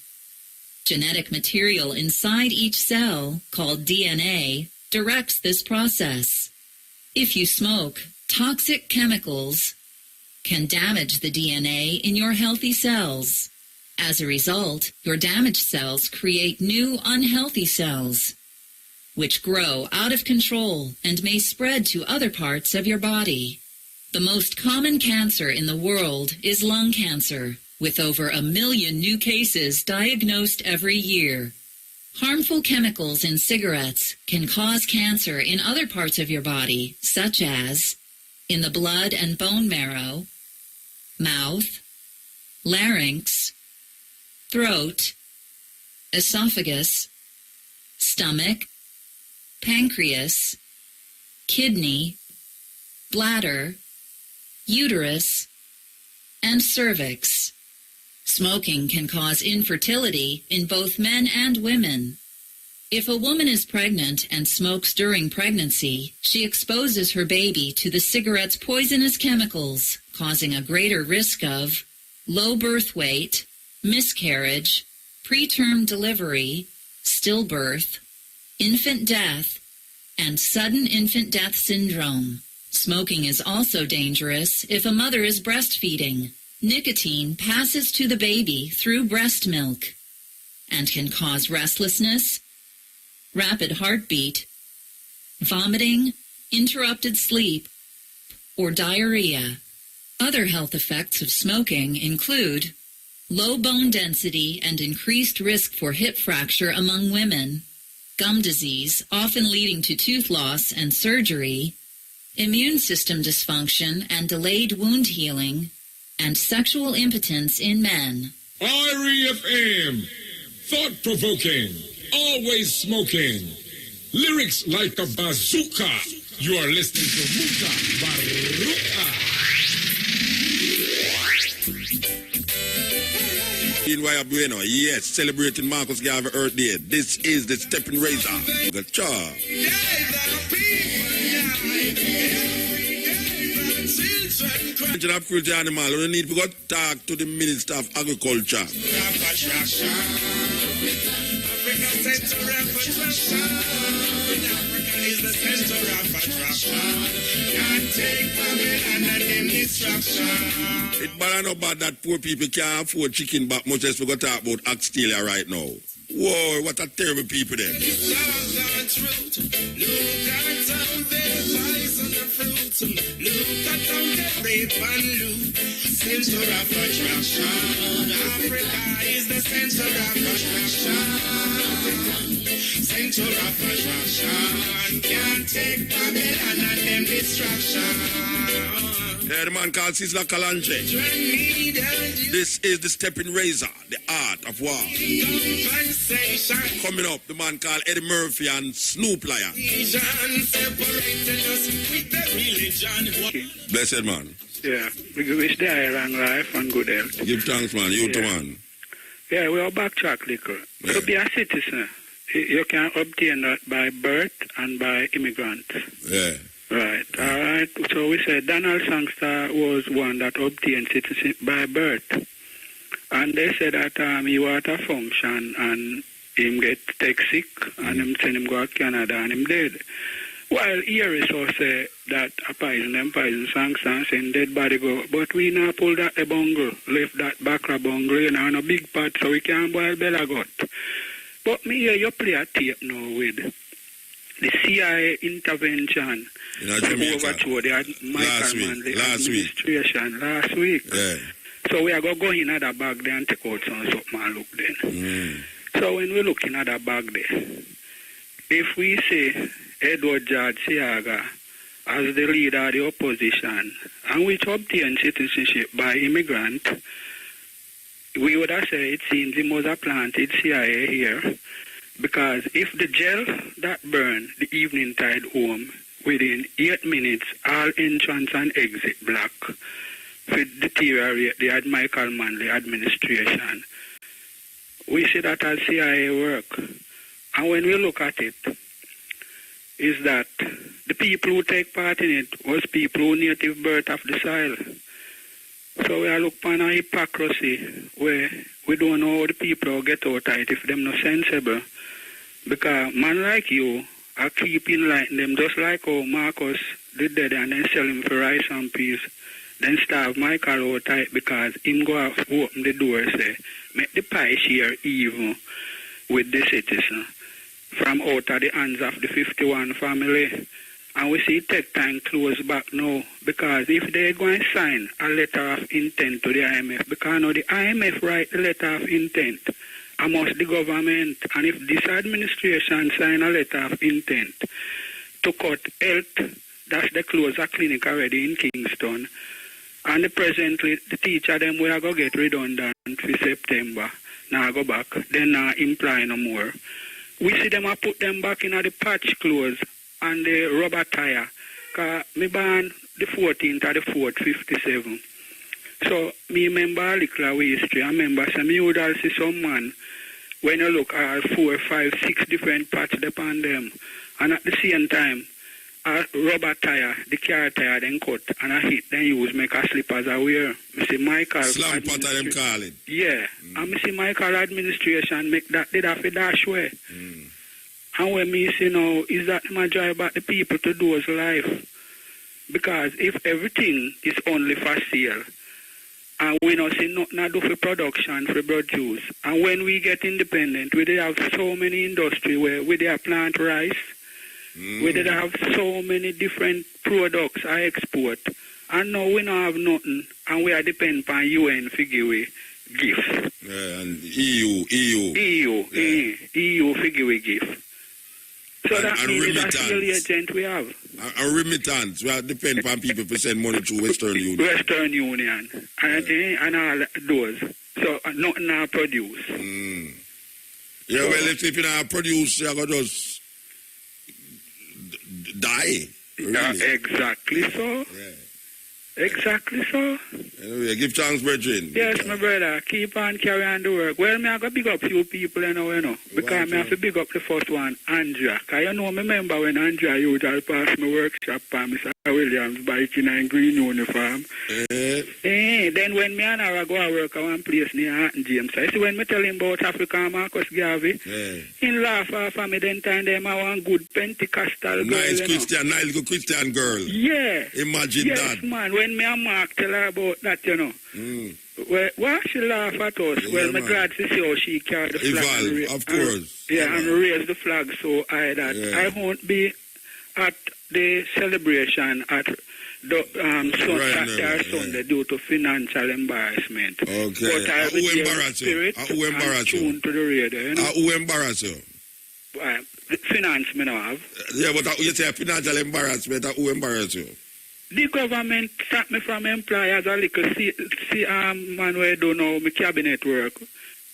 Genetic material inside each cell, called DNA, directs this process. If you smoke, toxic chemicals can damage the DNA in your healthy cells. As a result, your damaged cells create new unhealthy cells, which grow out of control and may spread to other parts of your body. The most common cancer in the world is lung cancer, with over 1 million new cases diagnosed every year. Harmful chemicals in cigarettes can cause cancer in other parts of your body, such as in the blood and bone marrow, mouth, larynx, throat, esophagus, stomach, pancreas, kidney, bladder, uterus, and cervix. Smoking can cause infertility in both men and women. If a woman is pregnant and smokes during pregnancy, she exposes her baby to the cigarette's poisonous chemicals, causing a greater risk of low birth weight, miscarriage, preterm delivery, stillbirth, infant death, and sudden infant death syndrome. Smoking is also dangerous if a mother is breastfeeding. Nicotine passes to the baby through breast milk and can cause restlessness, rapid heartbeat, vomiting, interrupted sleep, or diarrhea. Other health effects of smoking include low bone density and increased risk for hip fracture among women, gum disease, often leading to tooth loss and surgery, immune system dysfunction and delayed wound healing, and sexual impotence in men. REFM, thought-provoking, always smoking, lyrics like a bazooka. You are listening to Mutabaruka. In Waya Bueno, yes, celebrating Marcus Garvey Earth Day. This is the Stepping Razor. Gacha. Of cruelty animal, we need to go talk to the Minister of Agriculture. It's bad enough bad that poor people can't afford chicken back, much less we go talk about Australia right now. Whoa, what a terrible people then. Look at how they rape and loot. Center of attraction. Africa is the center of attraction. Center of attraction. Can't take Babylon and them distraction. Yeah, the man called Sizzla Kalanje. This is the Stepping Razor, the art of war. Coming up, the man called Eddie Murphy and Snoop Lion. Blessed man. Yeah, we wish the iron life and good health. Give thanks, man. You too, man. Yeah, we are backtrack liquor. To be a citizen, you can obtain that by birth and by immigrant. Yeah. Right, all right. So we said Donald Sangster was one that obtained citizenship by birth. And they said that he was at a function and him get take sick and him send him go to Canada and him dead. While here is also say that a poison Sangster and send dead body go. But we now pull that a bungle, left that backra bungle, you know, in a big pot so we can't boil bella gut. But me here you play a tape now with the CIA intervention overthrow the Michael Manley administration last week. Yeah. So we are going to go in at the bag there and take out some something and look then. So when we look in at the bag there, if we say Edward George Siaga as the leader of the opposition and which obtained citizenship by immigrant, we would have said it seems he must have planted CIA here. Because if the jail that burned the evening tide home within 8 minutes, all entrance and exit block would deteriorate the Michael Manley administration, we see that as CIA work. And when we look at it, is that the people who take part in it was people who native birth of the soil. So we are looking at a hypocrisy where we don't know how the people get out of it if them not sensible. Because man like you are keeping like them just like how Marcus did that and then sell him for rice and peas. Then starve Michael out tight because him go out, open the door say, make the pie share even with the citizen from out of the hands of the 51 family. And we see take time close back now because if they go and sign a letter of intent to the IMF, because now the IMF write the letter of intent amongst the government, and if this administration sign a letter of intent to cut health, that's the close a clinic already in Kingston, and presently the teacher them we are going to get redundant for September, now go back, then now imply no more. We see them a put them back in the patch clothes and the rubber tire, because me born the 14th or the 4th, 57. So, me remember a little history. I remember some you would see some man, when you look at 4, 5, 6 different parts upon them, and at the same time, a rubber tire, the car tire, then cut, and a hit, then use make a slippers I wear. I see Michael... Slam patter them call it. Yeah, and I see Michael administration make that, did have a dash way. And when me say now, is that my job about the people to do as life? Because if everything is only for sale, and we don't see nothing to do for production, for produce. And when we get independent, we have so many industry where we plant rice, we have so many different products I export. And now we don't have nothing, and we are dependent on UN for give gifts. Yeah, and EU for give gift. So that means it's a fuel agent we have. A remittance. We have depend upon people to send money through Western Union. Western Union. And all those. So nothing now produce. Yeah, so, well, if you not produce, you're going to just die. Really. Yeah, exactly so. Yeah. Exactly so. Anyway, give thanks, brethren. Yes, my brother. Keep on carrying the work. Well, me I got big up few people, you know. Because me have to big up the first one, Andrea. Because you know, me remember when Andrea usually pass my workshop by Mr. Williams biking in green uniform. Then when me and her go to work at one place near Hatton James, I see when me tell him about African Marcus Garvey, he laugh off at me then time them I want good Pentecostal girl. Nice Christian girl. Yeah. Imagine that. Yes, man. When me and Mark tell her about that, you know. Well, why she laugh at us? Well, I'm glad to see how she carried the flag. Of course. And raise the flag so high that I won't be at the celebration at the Saturday Sunday due to financial embarrassment. Okay. But I will be in spirit and tune to the radio, you know. Who embarrass you? Finance me now have. Yeah, but you say financial embarrassment, who embarrass you? The government stopped me from employers a little man where I don't know my cabinet work.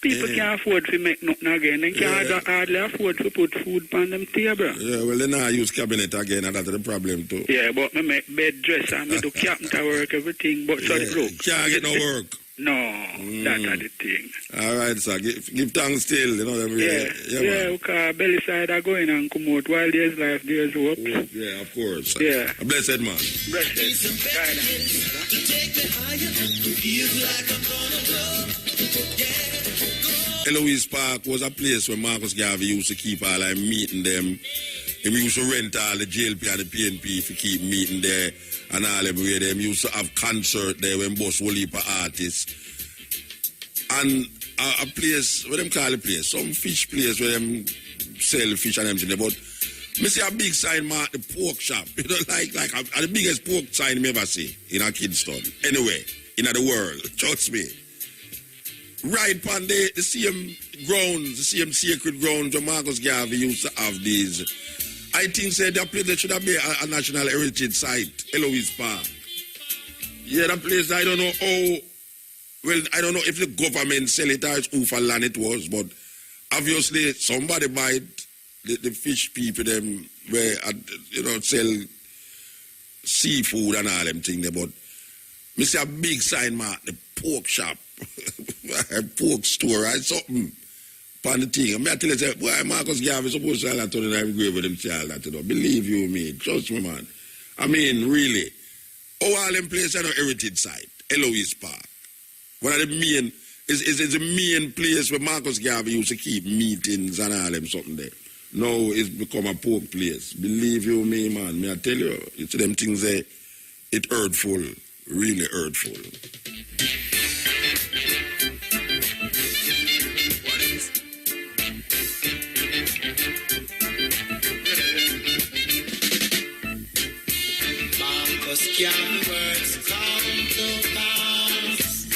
People can't afford to make nothing again. They can't hardly afford to put food on them table. Yeah, well, they now use cabinet again, and that's the problem too. Yeah, but me make bed dress and me do carpenter work, everything, but so it look. Can't get no work. No, that's the thing. All right, sir. Give thanks still, you know. Yeah, because belly side are going and come out. While there's life, there's hope. Yeah, of course. Yeah. A blessed man. Blessed. Eloise Park was a place where Marcus Garvey used to keep all like meeting them. He used to rent all the JLP and the PNP to keep meeting there and all everywhere. Them used to have concert there when boss will heap artists. And a place, what them call the place? Some fish place where them sell fish and everything. But me see a big sign mark the pork shop. You know, like the biggest pork sign me ever see in a Kingston. Anyway, in the world. Trust me. Right on the same grounds, the same sacred grounds where Marcus Garvey used to have these. I think that place should have been a national heritage site, Eloise Park. Yeah, that place, I don't know how, well, I don't know if the government sell it or it's who for land it was, but obviously somebody buy the fish people, them, where, you know, sell seafood and all them things there, but me see a big sign mark, the pork shop, a pork store, right, something. Upon the thing. I tell you, why Marcus Garvey supposed to sell that to the grave with him child that, you know. Believe you me. Trust me, man. I mean, really. All them places are no heritage site. Eloise Park. One of the main, is the main place where Marcus Garvey used to keep meetings and all them something there. Now it's become a pork place. Believe you me, man. May I tell you, it's them things there, it hurtful. Really hurtful. Garvey words come to pass.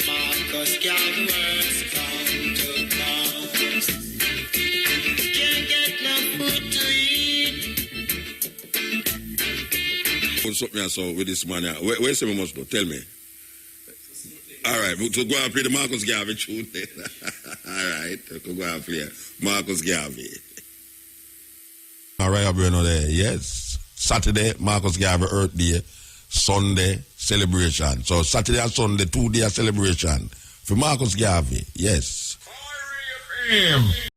Marcus Garvey words come to pass. Can't get no food to eat. What's up, man? So with this man, where's the must go? Tell me. All right, so go and play the Marcus Garvey tune. All right, go and play Marcus Garvey. All right, Bruno there. Yes. Saturday, Marcus Garvey Earth Day. Sunday, celebration. So Saturday and Sunday, 2 day celebration for Marcus Garvey. Yes. FM.